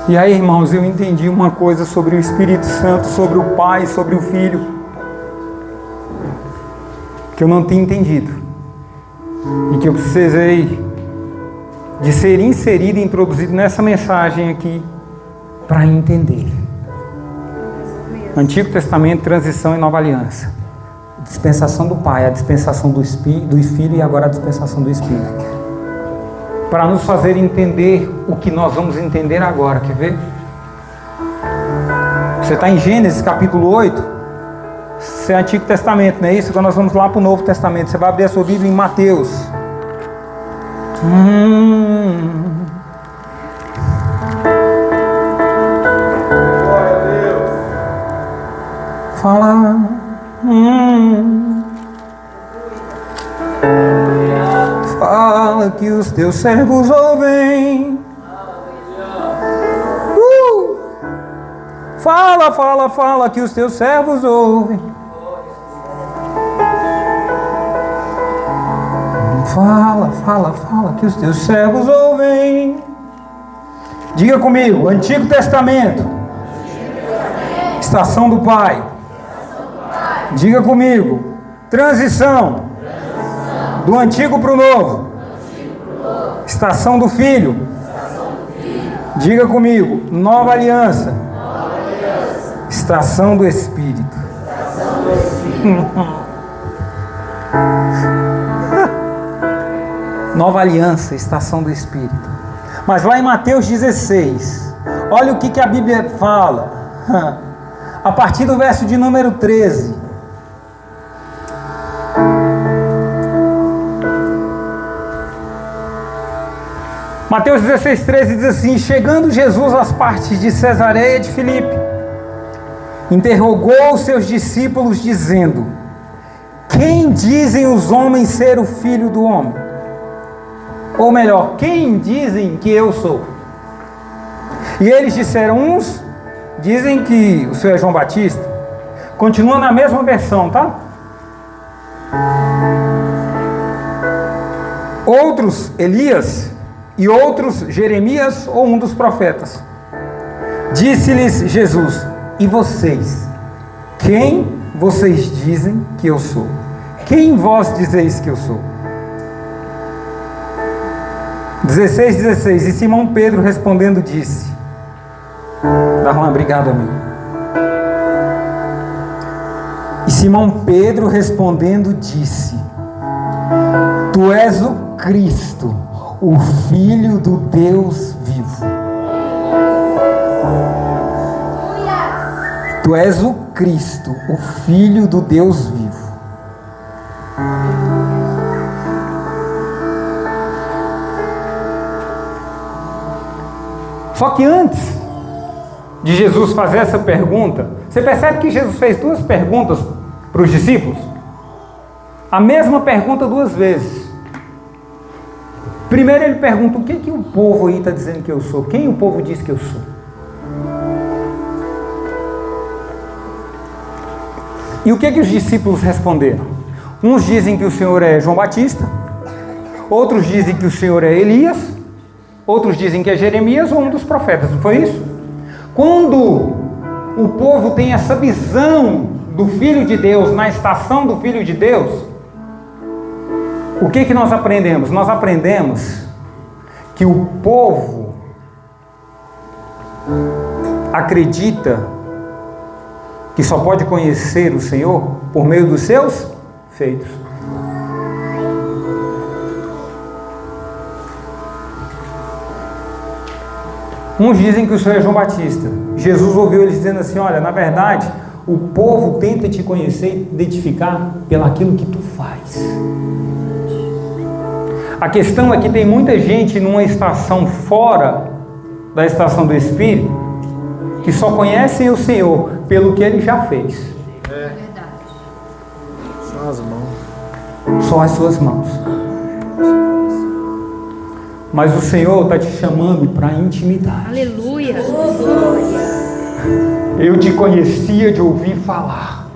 E aí, irmãos, eu entendi uma coisa sobre o Espírito Santo, sobre o Pai, sobre o Filho, que eu não tinha entendido, e que eu precisei de ser inserido e introduzido nessa mensagem aqui, para entender. Antigo Testamento, transição e nova aliança. Dispensação do Pai, a dispensação do Filho e agora a dispensação do Espírito. Para nos fazer entender o que nós vamos entender agora, quer ver? Você está em Gênesis capítulo 8, isso é Antigo Testamento, não é isso? Então nós vamos lá para o Novo Testamento. Você vai abrir a sua Bíblia em Mateus. Glória a Deus. Fala. Fala que os teus servos ouvem. Fala, fala, fala que os teus servos ouvem. Fala, fala, fala que os teus servos ouvem. Diga comigo, Antigo Testamento. Estação do Pai. Diga comigo, transição. Do Antigo para o Novo. Estação do Filho. Diga comigo, nova aliança. Estação do Espírito. Nova aliança, estação do Espírito. Mas lá em Mateus 16, olha o que a Bíblia fala. A partir do verso de número 13. Mateus 16, 13 diz assim: chegando Jesus às partes de Cesareia de Filipe, interrogou os seus discípulos dizendo: quem dizem os homens ser o Filho do Homem? Ou melhor, quem dizem que eu sou? E eles disseram: uns dizem que o Senhor é João Batista. Continua na mesma versão, tá? Outros Elias, e outros Jeremias ou um dos profetas. Disse-lhes Jesus: e vocês? Quem vocês dizem que eu sou? Quem vós dizeis que eu sou? 16. E Simão Pedro respondendo disse: Darlan, obrigado, amigo. E Simão Pedro respondendo disse: tu és o Cristo, o Filho do Deus vivo. Tu és o Cristo, o Filho do Deus vivo. Só que antes de Jesus fazer essa pergunta, você percebe que Jesus fez duas perguntas para os discípulos? A mesma pergunta duas vezes. Primeiro ele pergunta: o que o povo aí está dizendo que eu sou? Quem o povo diz que eu sou? E o que os discípulos responderam? Uns dizem que o Senhor é João Batista, outros dizem que o Senhor é Elias, outros dizem que é Jeremias ou um dos profetas, não foi isso? Quando o povo tem essa visão do Filho de Deus, na estação do Filho de Deus, o que nós aprendemos? Nós aprendemos que o povo acredita que só pode conhecer o Senhor por meio dos seus feitos. Uns dizem que o Senhor é João Batista. Jesus ouviu eles dizendo assim: olha, na verdade, o povo tenta te conhecer e identificar pelaquilo que tu faz. A questão é que tem muita gente numa estação fora da estação do Espírito que só conhecem o Senhor pelo que Ele já fez. É verdade. Só as mãos. Só as suas mãos. Mas o Senhor está te chamando para intimidade. Aleluia. Eu te conhecia de ouvir falar,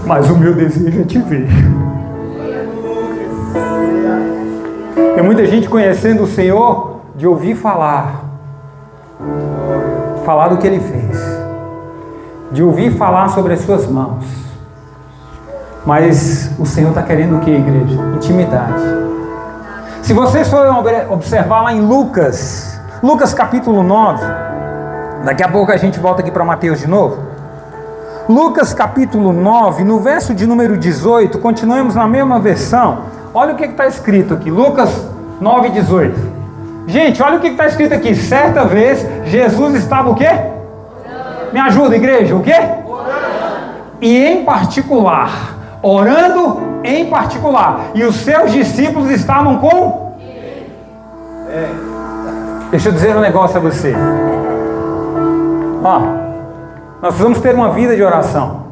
mas o meu desejo é te ver. muita gente conhecendo o Senhor de ouvir falar do que Ele fez, de ouvir falar sobre as suas mãos. Mas o Senhor está querendo o que, igreja? Intimidade. Se vocês forem observar lá em Lucas capítulo 9, daqui a pouco a gente volta aqui para Mateus de novo. Lucas capítulo 9, no verso de número 18, continuamos na mesma versão. Olha o que está escrito aqui, Lucas 9, 18. Gente, olha o que está escrito aqui. Certa vez, Jesus estava o quê? Orando. Me ajuda, igreja, o quê? Orando. E em particular, orando em particular. E os seus discípulos estavam com? Deixa eu dizer um negócio a você. Ó, nós precisamos ter uma vida de oração.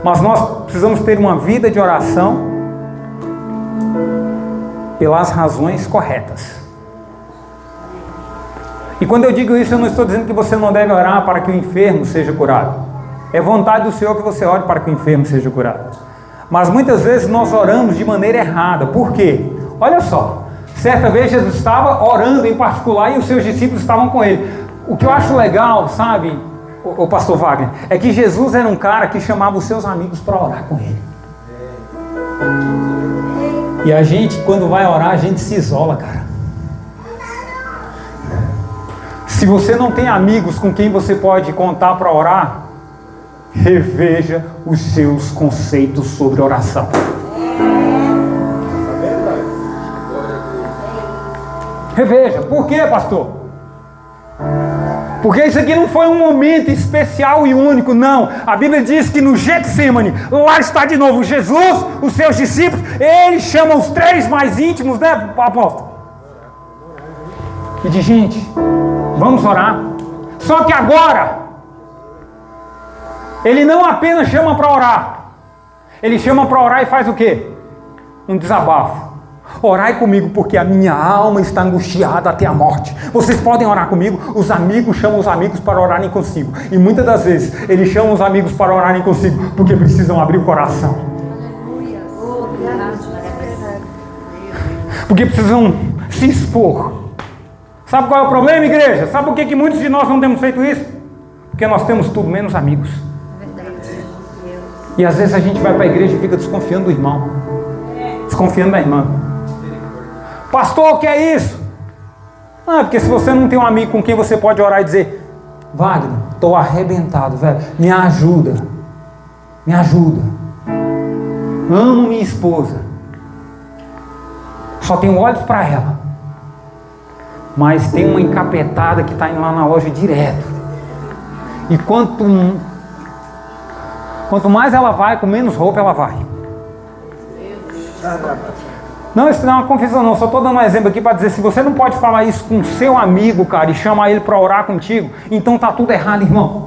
Mas nós precisamos ter uma vida de oração pelas razões corretas. E quando eu digo isso, eu não estou dizendo que você não deve orar para que o enfermo seja curado. É vontade do Senhor que você ore para que o enfermo seja curado. Mas muitas vezes nós oramos de maneira errada. Por quê? Olha só. Certa vez Jesus estava orando em particular e os seus discípulos estavam com ele. O que eu acho legal, sabe, o pastor Wagner, é que Jesus era um cara que chamava os seus amigos para orar com ele. E a gente, quando vai orar, a gente se isola, cara. Se você não tem amigos com quem você pode contar para orar, reveja os seus conceitos sobre oração. Reveja. Por quê, pastor? Porque isso aqui não foi um momento especial e único, não. A Bíblia diz que no Getsemane, lá está de novo Jesus, os seus discípulos, eles chamam os 3 mais íntimos, né, apóstolo? E diz, gente, vamos orar. Só que agora, ele não apenas chama para orar, ele chama para orar e faz o quê? Um desabafo. Orai comigo porque a minha alma está angustiada até a morte. Vocês podem orar comigo? Os amigos chamam os amigos para orarem consigo. E muitas das vezes eles chamam os amigos para orarem consigo porque precisam abrir o coração. Porque precisam se expor. Sabe qual é o problema, igreja? Sabe por que muitos de nós não temos feito isso? Porque nós temos tudo menos amigos. E às vezes a gente vai para a igreja e fica desconfiando do irmão, desconfiando da irmã. Pastor, o que é isso? Ah, porque se você não tem um amigo com quem você pode orar e dizer, Wagner, estou arrebentado, velho, me ajuda, amo minha esposa, só tenho olhos para ela, mas tem uma encapetada que está indo lá na loja direto, e quanto mais ela vai, com menos roupa ela vai. Não, isso não é uma confissão não, só estou dando um exemplo aqui para dizer, se você não pode falar isso com seu amigo, cara, e chamar ele para orar contigo, então está tudo errado, irmão.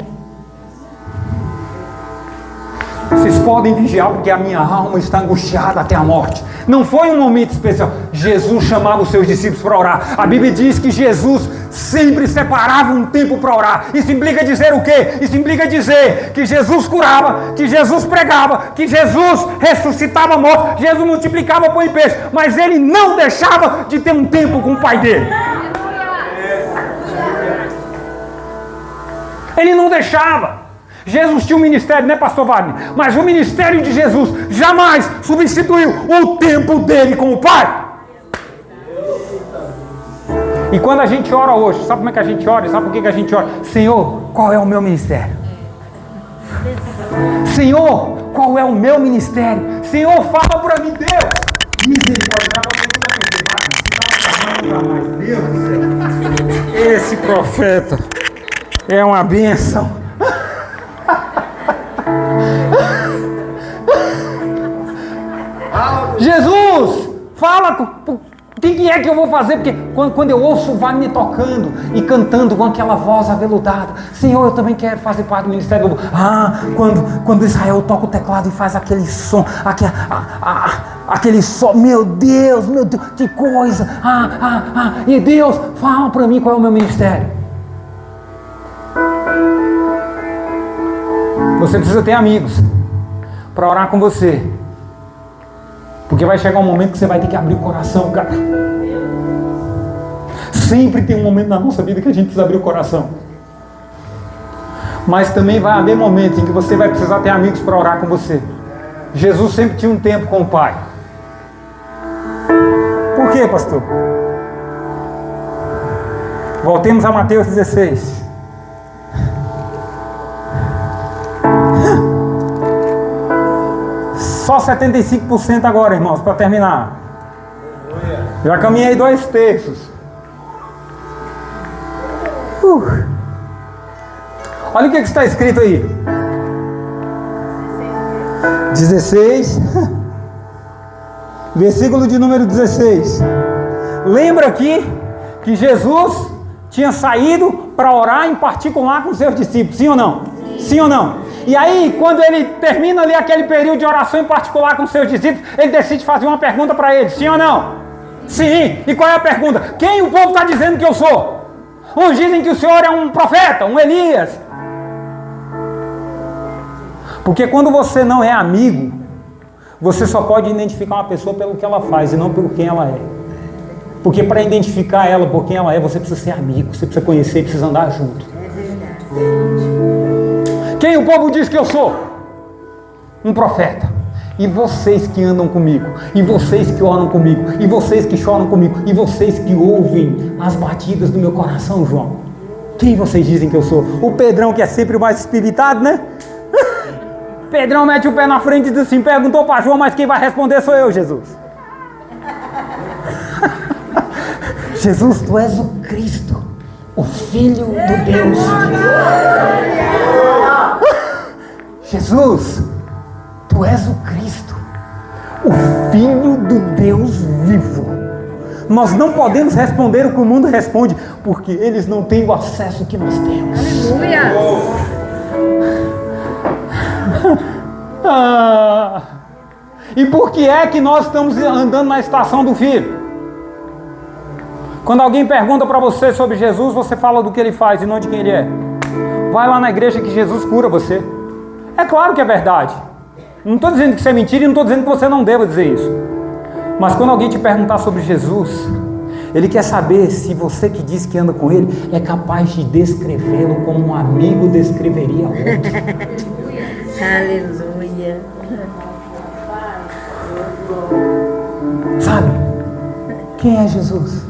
Vocês podem vigiar porque a minha alma está angustiada até a morte. Não foi um momento especial. Jesus chamava os seus discípulos para orar. A Bíblia diz que Jesus sempre separava um tempo para orar. Isso implica dizer o quê? Isso implica dizer que Jesus curava, que Jesus pregava, que Jesus ressuscitava mortos, Jesus multiplicava pão e peixe, mas ele não deixava de ter um tempo com o Pai dele. Ele não deixava. Jesus tinha um ministério, né, pastor Wagner? Mas o ministério de Jesus jamais substituiu o tempo dele com o Pai. E quando a gente ora hoje, sabe como é que a gente ora? Sabe por que a gente ora? Senhor, qual é o meu ministério? Senhor, qual é o meu ministério? Senhor, fala para mim, Deus. Misericórdia. Esse profeta é uma bênção. Jesus, fala o que é que eu vou fazer, porque quando eu ouço o Wagner tocando e cantando com aquela voz aveludada, Senhor, eu também quero fazer parte do ministério do... quando Israel toca o teclado e faz aquele som, aquele som, meu Deus, que coisa, e Deus, fala para mim qual é o meu ministério. Você precisa ter amigos para orar com você, Porque vai chegar um momento que você vai ter que abrir o coração, cara. Sempre tem um momento na nossa vida que a gente precisa abrir o coração. Mas também vai haver momentos em que você vai precisar ter amigos para orar com você. Jesus sempre tinha um tempo com o Pai. Por quê, pastor? Voltemos a Mateus 16. Só 75% agora, irmãos, para terminar. Já caminhei 2/3. Olha o que está escrito aí. 16. Versículo de número 16. Lembra aqui que Jesus tinha saído para orar em particular com seus discípulos, sim ou não? Sim ou não? E aí, quando ele termina ali aquele período de oração em particular com seus discípulos, ele decide fazer uma pergunta para eles, sim ou não? Sim. E qual é a pergunta? Quem o povo está dizendo que eu sou? Uns dizem que o Senhor é um profeta, um Elias. Porque quando você não é amigo, você só pode identificar uma pessoa pelo que ela faz e não pelo quem ela é. Porque para identificar ela por quem ela é, você precisa ser amigo, você precisa conhecer, precisa andar junto. Quem o povo diz que eu sou? Um profeta. E vocês que andam comigo, e vocês que oram comigo, e vocês que choram comigo, e vocês que ouvem as batidas do meu coração, João. Quem vocês dizem que eu sou? O Pedrão, que é sempre o mais espiritado, né? Pedrão mete o pé na frente e diz assim, perguntou para João, mas quem vai responder sou eu, Jesus. Jesus, tu és o Cristo, o Filho do Deus. Jesus, tu és o Cristo, o Filho do Deus vivo. Nós não podemos responder o que o mundo responde, porque eles não têm o acesso que nós temos. Aleluia! E por que é que nós estamos andando na estação do Filho? Quando alguém pergunta para você sobre Jesus, você fala do que ele faz e não de quem ele é. Vai lá na igreja que Jesus cura você. É claro que é verdade. Não estou dizendo que isso é mentira e não estou dizendo que você não deva dizer isso. Mas quando alguém te perguntar sobre Jesus, ele quer saber se você que diz que anda com ele é capaz de descrevê-lo como um amigo descreveria outro. Aleluia. Sabe? Quem é Jesus?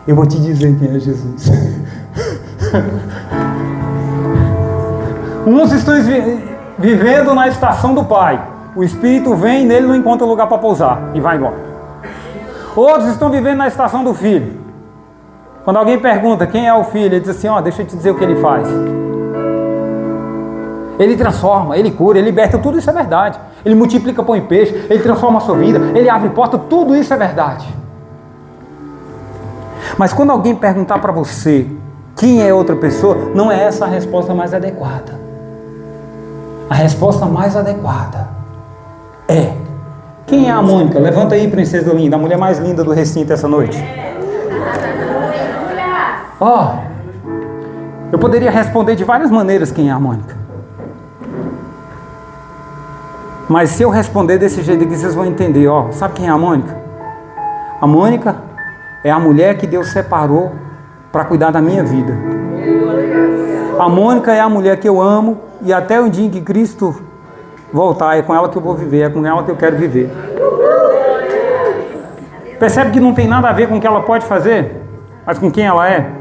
Eu vou te dizer quem é Jesus. Uns estão vivendo na estação do Pai. O Espírito vem e nele não encontra lugar para pousar e vai embora. Outros estão vivendo na estação do Filho. Quando alguém pergunta quem é o Filho, ele diz assim, deixa eu te dizer o que ele faz. Ele transforma, ele cura, ele liberta, tudo isso é verdade. Ele multiplica pão e peixe, ele transforma a sua vida, ele abre porta, tudo isso é verdade. Mas quando alguém perguntar para você quem é outra pessoa, não é essa a resposta mais adequada. A resposta mais adequada é: quem é a Mônica? Levanta aí, princesa linda, a mulher mais linda do recinto essa noite. Eu poderia responder de várias maneiras quem é a Mônica. Mas se eu responder desse jeito aqui, vocês vão entender. Sabe quem é a Mônica? A Mônica é a mulher que Deus separou para cuidar da minha vida. A Mônica é a mulher que eu amo e até o dia em que Cristo voltar, é com ela que eu vou viver, é com ela que eu quero viver. Percebe que não tem nada a ver com o que ela pode fazer, mas com quem ela é?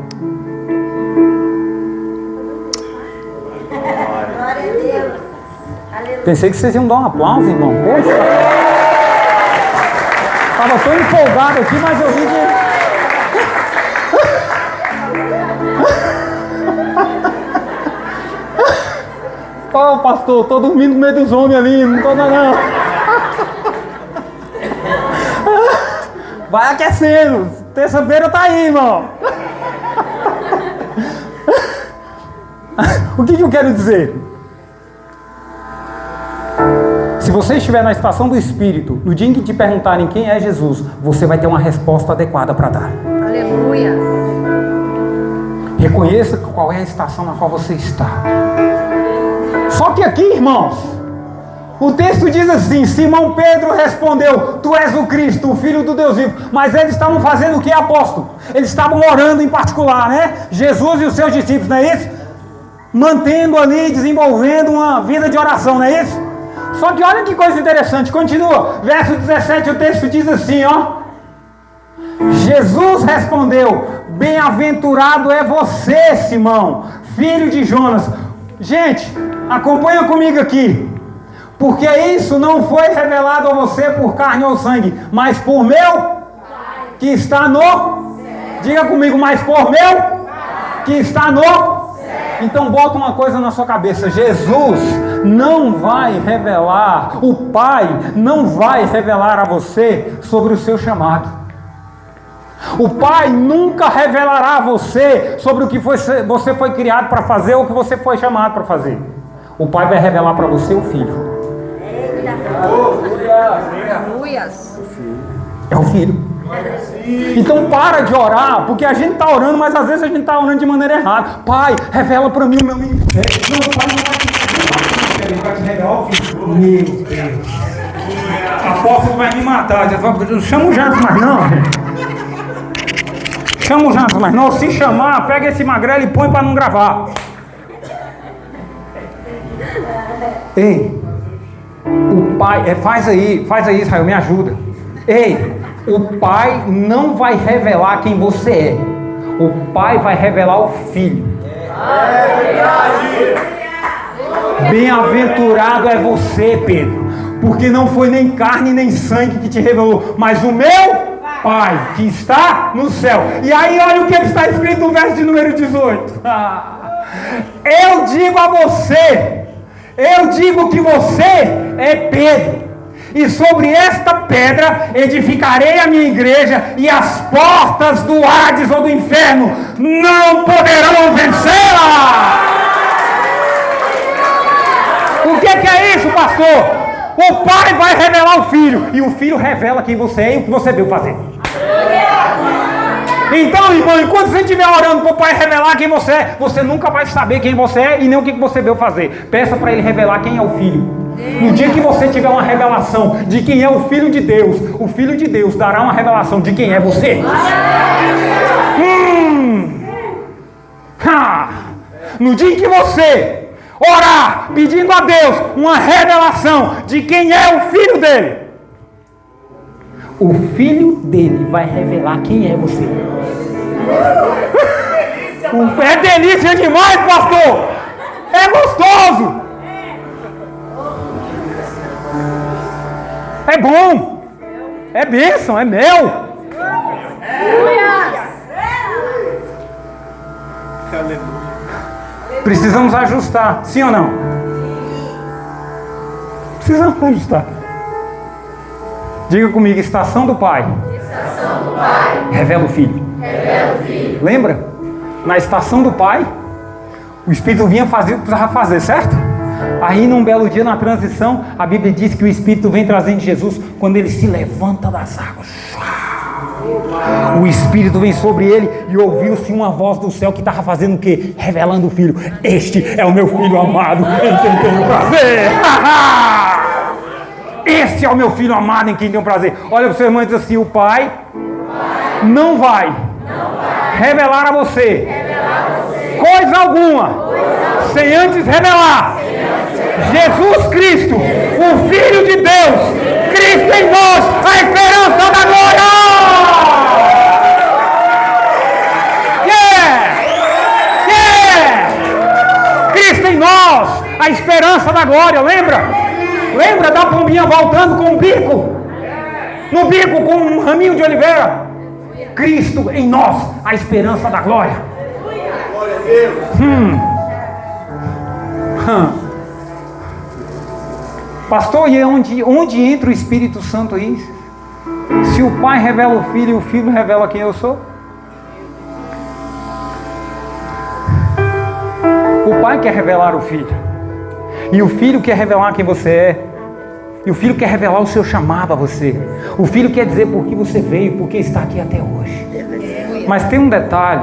Pensei que vocês iam dar um aplauso, irmão. Poxa. Estava tão empolgado aqui, mas eu vi que... pastor, estou dormindo no meio dos homens ali, não estou não. Vai aquecendo, terça-feira tá aí, irmão. O que eu quero dizer? Se você estiver na estação do Espírito, no dia em que te perguntarem quem é Jesus, você vai ter uma resposta adequada para dar. Aleluia. Reconheça qual é a estação na qual você está. Só que aqui, irmãos, O texto diz assim: Simão Pedro respondeu: Tu és o Cristo, o Filho do Deus vivo. Mas eles estavam fazendo o que, apóstolo? Eles estavam orando em particular, né? Jesus e os seus discípulos, não é isso? Mantendo ali, desenvolvendo uma vida de oração, não é isso? Só que olha que coisa interessante, continua. Verso 17, o texto diz assim, ó. Jesus respondeu: Bem-aventurado é você, Simão, filho de Jonas. Gente, acompanha comigo aqui. Porque isso não foi revelado a você por carne ou sangue, mas por meu que está no... Diga comigo, mas por meu que está no... Então bota uma coisa na sua cabeça: Jesus não vai revelar, o Pai não vai revelar a você sobre o seu chamado. O Pai nunca revelará a você sobre o que você foi criado para fazer ou o que você foi chamado para fazer. O Pai vai revelar para você o Filho. É o Filho. Então para de orar, porque a gente está orando, mas às vezes a gente está orando de maneira errada. Pai, revela para mim o meu ministério. Não, o Pai não vai te revelar o Filho. Meu Deus. A apóstolo vai me matar. Chama o Jantos, mas não, gente. Chama o Jantos, mas não. Se chamar, pega esse magrelo e põe para não gravar. Ei, o Pai, faz aí, Israel, me ajuda. Ei, o Pai não vai revelar quem você é. O Pai vai revelar o Filho. Bem-aventurado é você, Pedro, porque não foi nem carne nem sangue que te revelou, mas o meu Pai que está no céu. E aí olha o que está escrito no verso de número 18. Eu digo a você, eu digo que você é Pedro, e sobre esta pedra edificarei a minha igreja, e as portas do Hades ou do inferno não poderão vencê-la. O que é isso, pastor? O Pai vai revelar o Filho, e o Filho revela quem você é e o que você veio fazer. Então, irmão, enquanto você estiver orando para o Pai revelar quem você é, você nunca vai saber quem você é e nem o que você veio fazer. Peça para Ele revelar quem é o Filho. No dia que você tiver uma revelação de quem é o Filho de Deus, o Filho de Deus dará uma revelação de quem é você. No dia em que você orar, pedindo a Deus uma revelação de quem é o Filho dele, o Filho dele vai revelar quem é você. É delícia demais, pastor. É gostoso. É bom. É bênção, é mel. Precisamos ajustar, sim ou não? Precisamos ajustar. Diga comigo, estação do Pai. Estação do Pai. Revela o Filho. Revela o Filho. Lembra? Na estação do Pai, o Espírito vinha fazer o que precisava fazer, certo? Aí num belo dia na transição, a Bíblia diz que o Espírito vem trazendo Jesus quando ele se levanta das águas. O Espírito vem sobre ele e ouviu-se uma voz do céu que estava fazendo o quê? Revelando o Filho. Este é o meu Filho amado, em quem tenho prazer. Esse é o meu Filho amado em quem tenho prazer. Olha para o seu irmão e diz assim: o Pai não vai revelar a você coisa alguma sem antes revelar Jesus Cristo, o Filho de Deus, Cristo em nós, a esperança da glória. Cristo em nós, a esperança da glória. Lembra da pombinha voltando com um bico? No bico com um raminho de oliveira. Cristo em nós, a esperança da glória. Glória a Deus. Pastor, e onde entra o Espírito Santo aí? Se o Pai revela o Filho e o Filho revela quem eu sou? O Pai quer revelar o Filho, e o Filho quer revelar quem você é, e o Filho quer revelar o seu chamado a você. O Filho quer dizer por que você veio, por que está aqui até hoje. Mas tem um detalhe.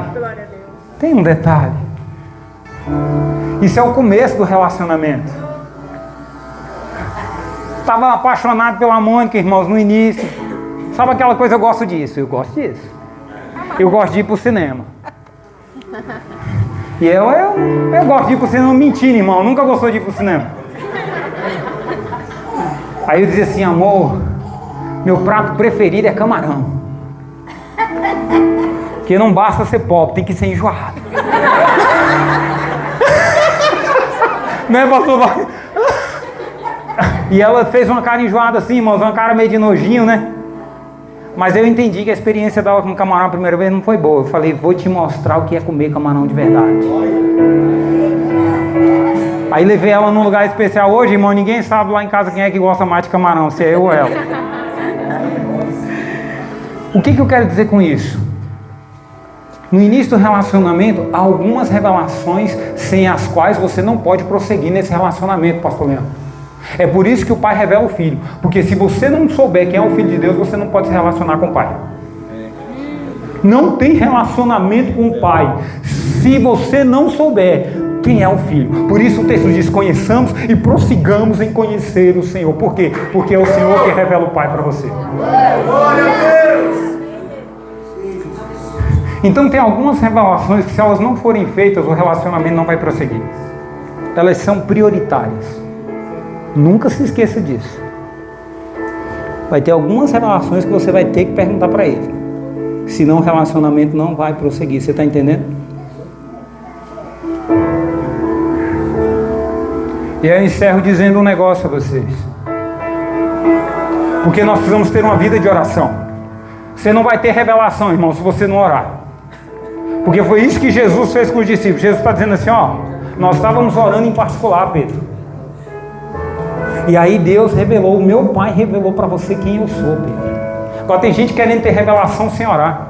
Isso é o começo do relacionamento. Estava apaixonado pela Mônica, irmãos, no início. Sabe aquela coisa, eu gosto disso. Eu gosto de ir pro cinema. E eu gosto de ir pro cinema mentindo, irmão. Nunca gostou de ir pro cinema. Aí eu dizia assim, amor, meu prato preferido é camarão. Porque não basta ser pobre, tem que ser enjoado. Né, pastor? E ela fez uma cara enjoada assim, irmãos, uma cara meio de nojinho, né? Mas eu entendi que a experiência dela com camarão a primeira vez não foi boa. Eu falei, vou te mostrar o que é comer camarão de verdade. Aí levei ela num lugar especial hoje, irmão, ninguém sabe lá em casa quem é que gosta mais de camarão, se é eu ou ela. O que eu quero dizer com isso? No início do relacionamento, há algumas revelações sem as quais você não pode prosseguir nesse relacionamento, pastor Leandro. É por isso que o pai revela o filho. Porque se você não souber quem é o filho de Deus, você não pode se relacionar com o pai. Não tem relacionamento com o pai se você não souber quem é o filho. Por isso o texto diz, conheçamos e prossigamos em conhecer o Senhor. Por quê? Porque é o Senhor que revela o pai para você. Glória a Deus! Então tem algumas revelações que se elas não forem feitas, o relacionamento não vai prosseguir. Elas são prioritárias. Nunca se esqueça disso. Vai ter algumas revelações que você vai ter que perguntar para ele. Senão o relacionamento não vai prosseguir. Você está entendendo? E eu encerro dizendo um negócio a vocês. Porque nós precisamos ter uma vida de oração. Você não vai ter revelação, irmão, se você não orar. Porque foi isso que Jesus fez com os discípulos. Jesus está dizendo assim, ó, nós estávamos orando em particular, Pedro. E aí Deus revelou, o meu pai revelou para você quem eu sou, Pedro. Agora tem gente querendo ter revelação sem orar.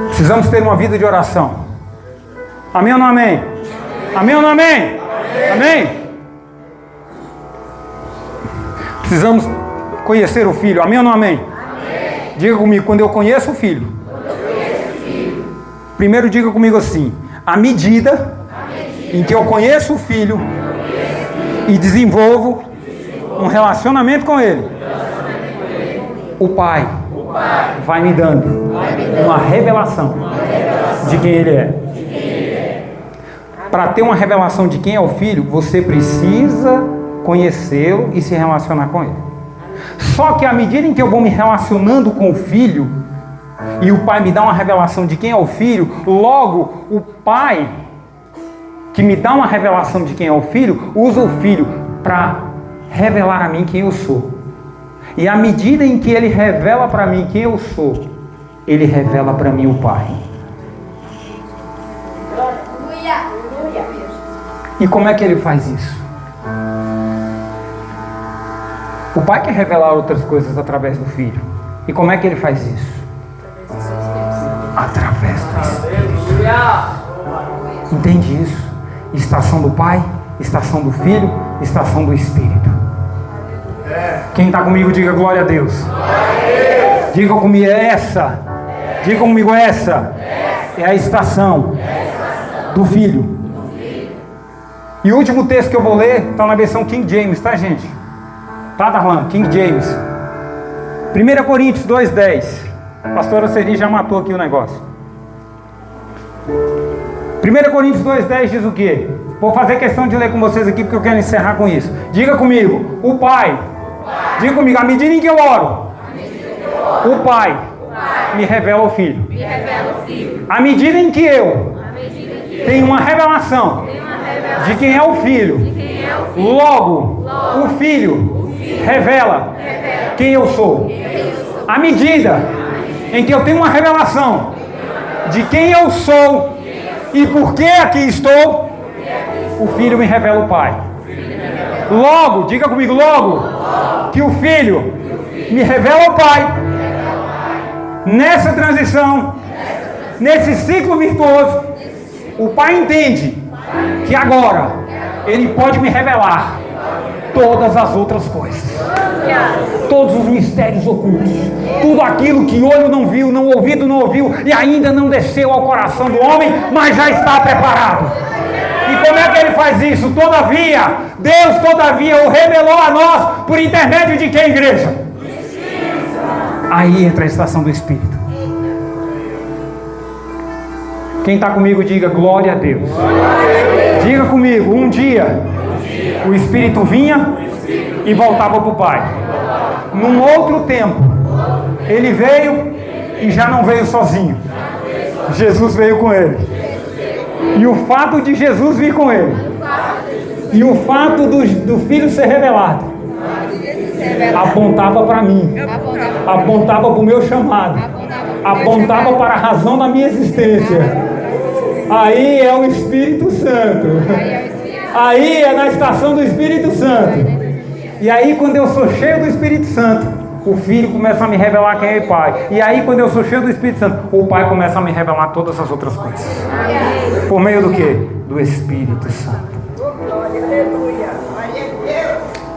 Precisamos ter uma vida de oração. Amém ou não amém? Amém ou não amém? Amém? Precisamos conhecer o Filho. Amém ou não amém? Diga comigo, quando eu conheço o Filho. Primeiro diga comigo assim, à medida em que eu conheço o Filho e desenvolvo um relacionamento com Ele, o Pai vai me dando uma revelação de quem Ele é. Para ter uma revelação de quem é o Filho, você precisa conhecê-lo e se relacionar com Ele. Só que à medida em que eu vou me relacionando com o Filho e o Pai me dá uma revelação de quem é o Filho, logo o Pai que me dá uma revelação de quem é o Filho, usa o Filho para revelar a mim quem eu sou. E à medida em que Ele revela para mim quem eu sou, Ele revela para mim o Pai. E como é que Ele faz isso? O Pai quer revelar outras coisas através do Filho. E como é que Ele faz isso? Através do Espírito. Entende isso? Estação do Pai, estação do Filho, estação do Espírito. Quem está comigo, diga glória a Deus. Diga comigo essa. Diga comigo essa. É a estação do Filho. E o último texto que eu vou ler está na versão King James, tá, gente? Tá, Darlan? King James. 1 Coríntios 2:10. A pastora Celi já matou aqui o negócio. 1 Coríntios 2:10 diz o quê? Vou fazer questão de ler com vocês aqui porque eu quero encerrar com isso. Diga comigo, o Pai. Diga comigo, à medida em que eu oro, o Pai me revela o Filho. À medida em que eu tenho uma revelação de quem é o Filho, logo o Filho revela quem eu sou. À medida em que eu tenho uma revelação de quem eu sou e por que aqui estou, o Filho me revela o Pai. Logo, diga comigo, logo, que o Filho me revela o Pai. Nessa transição, nesse ciclo virtuoso, o Pai entende que agora Ele pode me revelar todas as outras coisas, todos os mistérios ocultos, tudo aquilo que olho não viu, não ouvido não ouviu e ainda não desceu ao coração do homem, mas já está preparado. E como é que ele faz isso? Todavia, Deus todavia o revelou a nós por intermédio de quem, igreja? Aí entra a estação do Espírito. Quem está comigo, diga glória a Deus. Diga comigo, um dia o Espírito vinha e voltava para o Pai. Num outro tempo, ele veio e já não veio sozinho. Jesus veio com ele. E o fato de Jesus vir com ele, e o fato do Filho ser revelado, apontava para mim, apontava para o meu chamado, apontava para a razão da minha existência. Aí é o Espírito Santo. Aí é na estação do Espírito Santo. E aí quando eu sou cheio do Espírito Santo, o Filho começa a me revelar quem é o Pai. E aí quando eu sou cheio do Espírito Santo, o Pai começa a me revelar todas as outras coisas. Por meio do quê? Do Espírito Santo.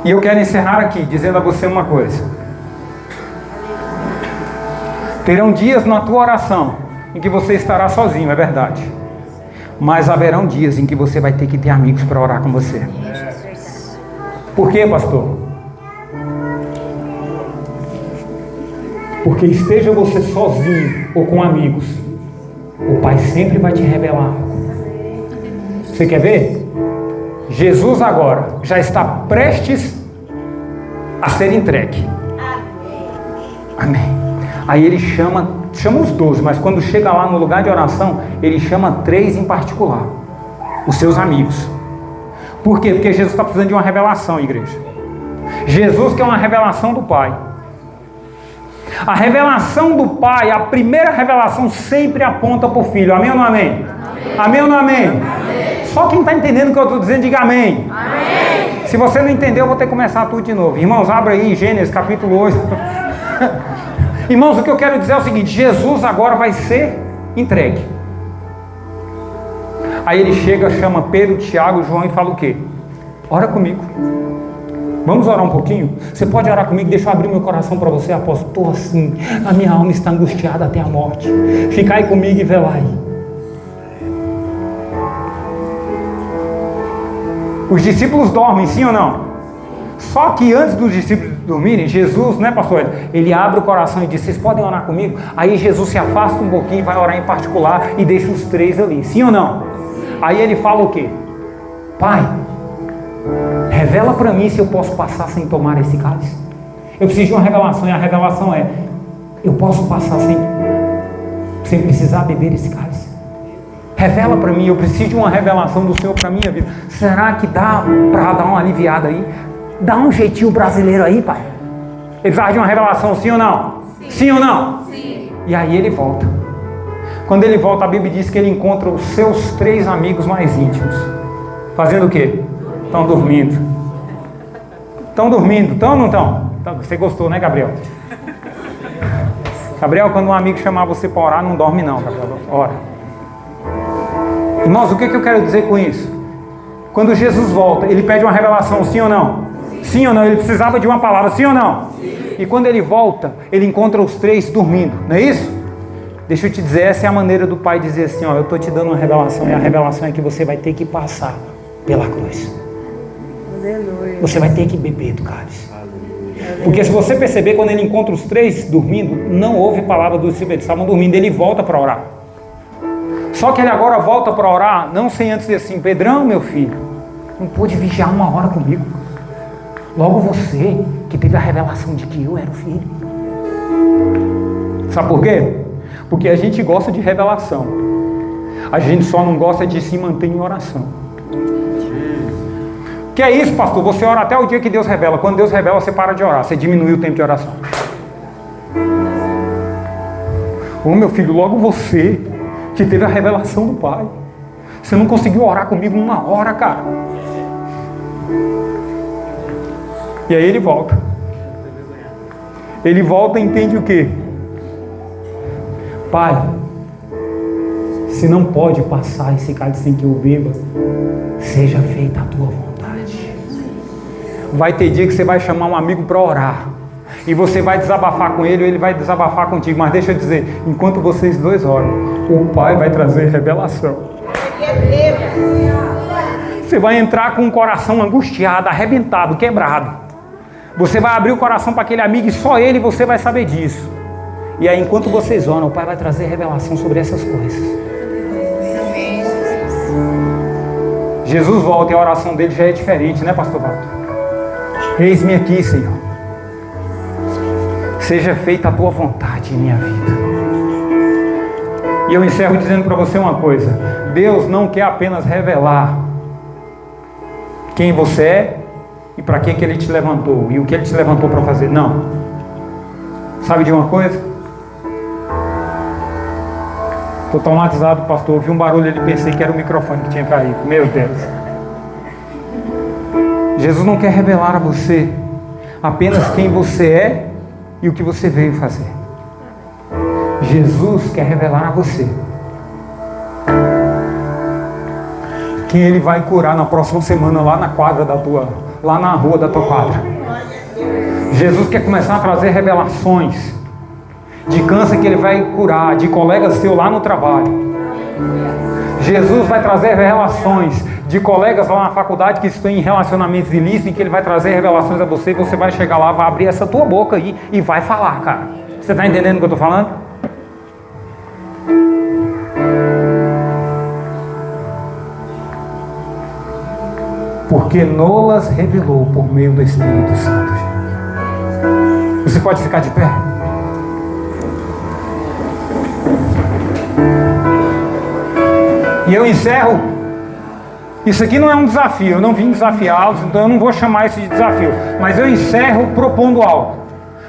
E eu quero encerrar aqui dizendo a você uma coisa. Terão dias na tua oração em que você estará sozinho, é verdade. Mas haverão dias em que você vai ter que ter amigos para orar com você. Por quê, pastor? Porque esteja você sozinho ou com amigos, o Pai sempre vai te revelar algo. Você quer ver? Jesus agora já está prestes a ser entregue. Amém. Aí ele chama os 12, mas quando chega lá no lugar de oração, ele chama 3 em particular, os seus amigos. Por quê? Porque Jesus está precisando de uma revelação, igreja. Jesus quer uma revelação do Pai. A revelação do Pai, a primeira revelação sempre aponta para o Filho. Amém ou não amém? Amém ou não amém? Amém. Só quem está entendendo o que eu estou dizendo, diga amém. Amém. Se você não entendeu, eu vou ter que começar tudo de novo. Irmãos, abra aí Gênesis capítulo 8. Irmãos, o que eu quero dizer é o seguinte: Jesus agora vai ser entregue. Aí ele chega, chama Pedro, Tiago, João e fala o quê? Ora comigo. Vamos orar um pouquinho? Você pode orar comigo? Deixa eu abrir meu coração para você, apóstolo. Estou assim, a minha alma está angustiada até a morte. Ficai comigo e velai. Os discípulos dormem, sim ou não? Só que antes dos discípulos dormirem, Jesus, né, pastor? Ele abre o coração e diz: vocês podem orar comigo? Aí Jesus se afasta um pouquinho e vai orar em particular e deixa os 3 ali, sim ou não? Aí ele fala o quê? Pai, revela para mim se eu posso passar sem tomar esse cálice. Eu preciso de uma revelação, e a revelação é: eu posso passar sem precisar beber esse cálice. Revela para mim, eu preciso de uma revelação do Senhor para a minha vida. Será que dá para dar uma aliviada aí? Dá um jeitinho brasileiro aí, pai. Ele vai de uma revelação, sim ou não? Sim, sim ou não? Sim. E aí ele volta. Quando ele volta, a Bíblia diz que ele encontra os seus 3 amigos mais íntimos. Fazendo o quê? Estão dormindo. Estão dormindo, estão ou não estão? Você gostou, né, Gabriel? Gabriel, quando um amigo chamar você para orar, não dorme não, Gabriel. Ora. Irmãos, o que eu quero dizer com isso? Quando Jesus volta, ele pede uma revelação, sim ou não? Sim ou não? Ele precisava de uma palavra, sim ou não? Sim. E quando ele volta, ele encontra os 3 dormindo, não é isso? Deixa eu te dizer, essa é a maneira do Pai dizer assim: ó, eu estou te dando uma revelação, e a revelação é que você vai ter que passar pela cruz. Aleluia. Você vai ter que beber do cálice. Porque se você perceber, quando ele encontra os 3 dormindo, não houve palavra do discípulo, eles estavam dormindo, ele volta para orar. Só que ele agora volta para orar, não sem antes dizer assim: Pedrão, meu filho, não pôde vigiar 1 hora comigo. Logo você, que teve a revelação de que eu era o filho. Sabe por quê? Porque a gente gosta de revelação. A gente só não gosta de se manter em oração. Que é isso, pastor? Você ora até o dia que Deus revela. Quando Deus revela, você para de orar. Você diminui o tempo de oração. Ô meu filho, logo você, que teve a revelação do Pai, você não conseguiu orar comigo 1 hora, cara. E aí ele volta. Ele volta e entende o quê? Pai, se não pode passar esse cálice sem que eu beba, seja feita a tua vontade. Vai ter dia que você vai chamar um amigo para orar, e você vai desabafar com ele, ou ele vai desabafar contigo. Mas deixa eu dizer, enquanto vocês 2 oram, o Pai vai trazer revelação. Você vai entrar com o coração angustiado, arrebentado, quebrado. Você vai abrir o coração para aquele amigo e só ele e você vai saber disso. E aí, enquanto vocês oram, o Pai vai trazer revelação sobre essas coisas. Jesus volta e a oração dele já é diferente, né, pastor Valdo? Eis-me aqui, Senhor. Seja feita a tua vontade em minha vida. E eu encerro dizendo para você uma coisa. Deus não quer apenas revelar quem você é e para que Ele te levantou e o que Ele te levantou para fazer. Não. Sabe de uma coisa? Estou traumatizado, pastor. Ouvi um barulho ali, pensei que era o microfone que tinha caído. Meu Deus. Jesus não quer revelar a você apenas quem você é e o que você veio fazer. Jesus quer revelar a você quem Ele vai curar na próxima semana lá na quadra da tua, lá na rua da tua quadra. Jesus quer começar a trazer revelações de câncer que Ele vai curar, de colegas seus lá no trabalho. Jesus vai trazer revelações de colegas lá na faculdade que estão em relacionamentos ilícitos e que Ele vai trazer revelações a você e você vai chegar lá, vai abrir essa tua boca aí e vai falar, cara. Você está entendendo o que eu estou falando? Porque nolas revelou por meio do Espírito Santo. Você pode ficar de pé? E eu encerro. Isso aqui não é um desafio, eu não vim desafiá-los, então eu não vou chamar isso de desafio. Mas eu encerro propondo algo.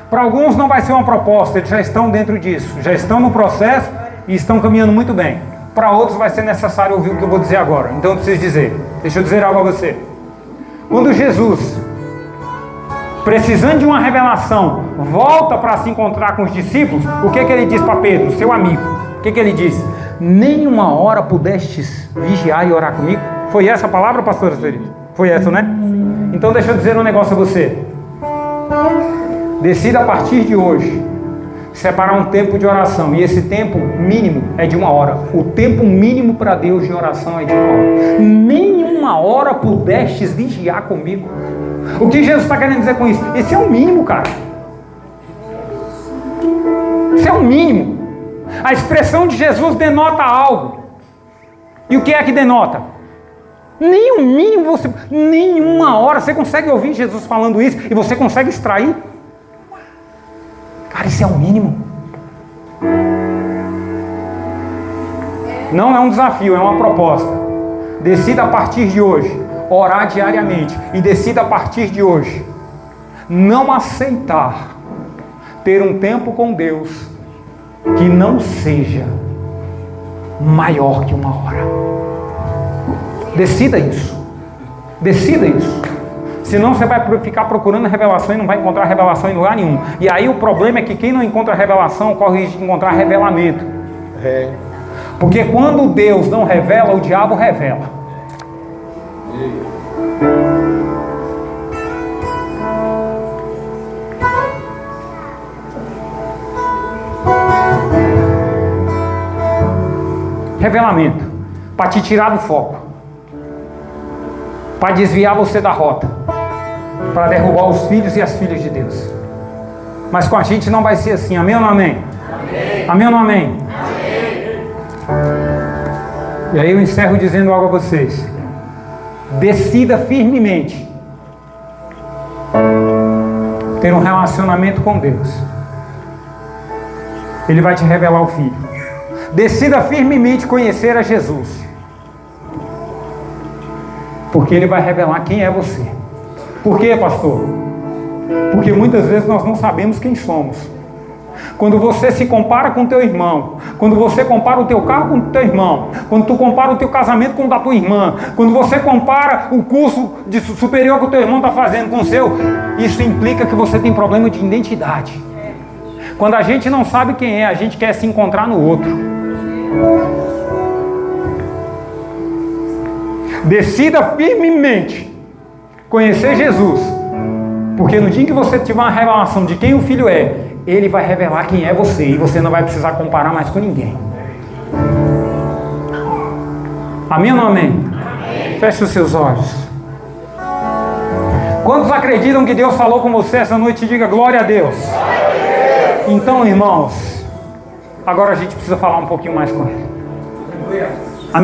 Para alguns não vai ser uma proposta, eles já estão dentro disso, já estão no processo e estão caminhando muito bem. Para outros vai ser necessário ouvir o que eu vou dizer agora. Então eu preciso dizer, deixa eu dizer algo a você. Quando Jesus, precisando de uma revelação, volta para se encontrar com os discípulos, o que Ele diz para Pedro, seu amigo? O que Ele diz? Nem uma hora pudestes vigiar e orar comigo? Foi essa a palavra, pastora Serita? Foi essa, né? Então deixa eu dizer um negócio a você. Decida a partir de hoje separar um tempo de oração. E esse tempo mínimo é de 1 hora. O tempo mínimo para Deus de oração é de 1 hora. Nem 1 hora pudestes vigiar comigo. O que Jesus está querendo dizer com isso? Esse é o mínimo, cara. Esse é o mínimo. A expressão de Jesus denota algo. E o que é que denota? Nem o mínimo, nem 1 hora. Você consegue ouvir Jesus falando isso e você consegue extrair? Cara, isso é o mínimo. Não é um desafio, é uma proposta. Decida a partir de hoje orar diariamente. E decida a partir de hoje não aceitar ter um tempo com Deus que não seja maior que 1 hora. Decida isso. Decida isso. Senão você vai ficar procurando revelação e não vai encontrar revelação em lugar nenhum. E aí o problema é que quem não encontra revelação corre o risco de encontrar revelamento. Porque quando Deus não revela, o diabo revela. Revelamento para te tirar do foco, para desviar você da rota, para derrubar os filhos e as filhas de Deus. Mas com a gente não vai ser assim. Amém ou não amém? Amém, amém ou não amém? Amém. E aí eu encerro dizendo algo a vocês. Decida firmemente ter um relacionamento com Deus. Ele vai te revelar o Filho. Decida firmemente conhecer a Jesus. Porque Ele vai revelar quem é você. Por quê, pastor? Porque muitas vezes nós não sabemos quem somos. Quando você se compara com o teu irmão, quando você compara o teu carro com o teu irmão, quando tu compara o teu casamento com o da tua irmã, quando você compara o curso de superior que o teu irmão está fazendo com o seu, isso implica que você tem problema de identidade. Quando a gente não sabe quem é, a gente quer se encontrar no outro. Decida firmemente conhecer Jesus, porque no dia em que você tiver uma revelação de quem o Filho é, Ele vai revelar quem é você, e você não vai precisar comparar mais com ninguém. Amém ou não amém? Amém. Feche os seus olhos. Quantos acreditam que Deus falou com você essa noite? Diga glória a Deus. Então, irmãos, agora a gente precisa falar um pouquinho mais com Ele.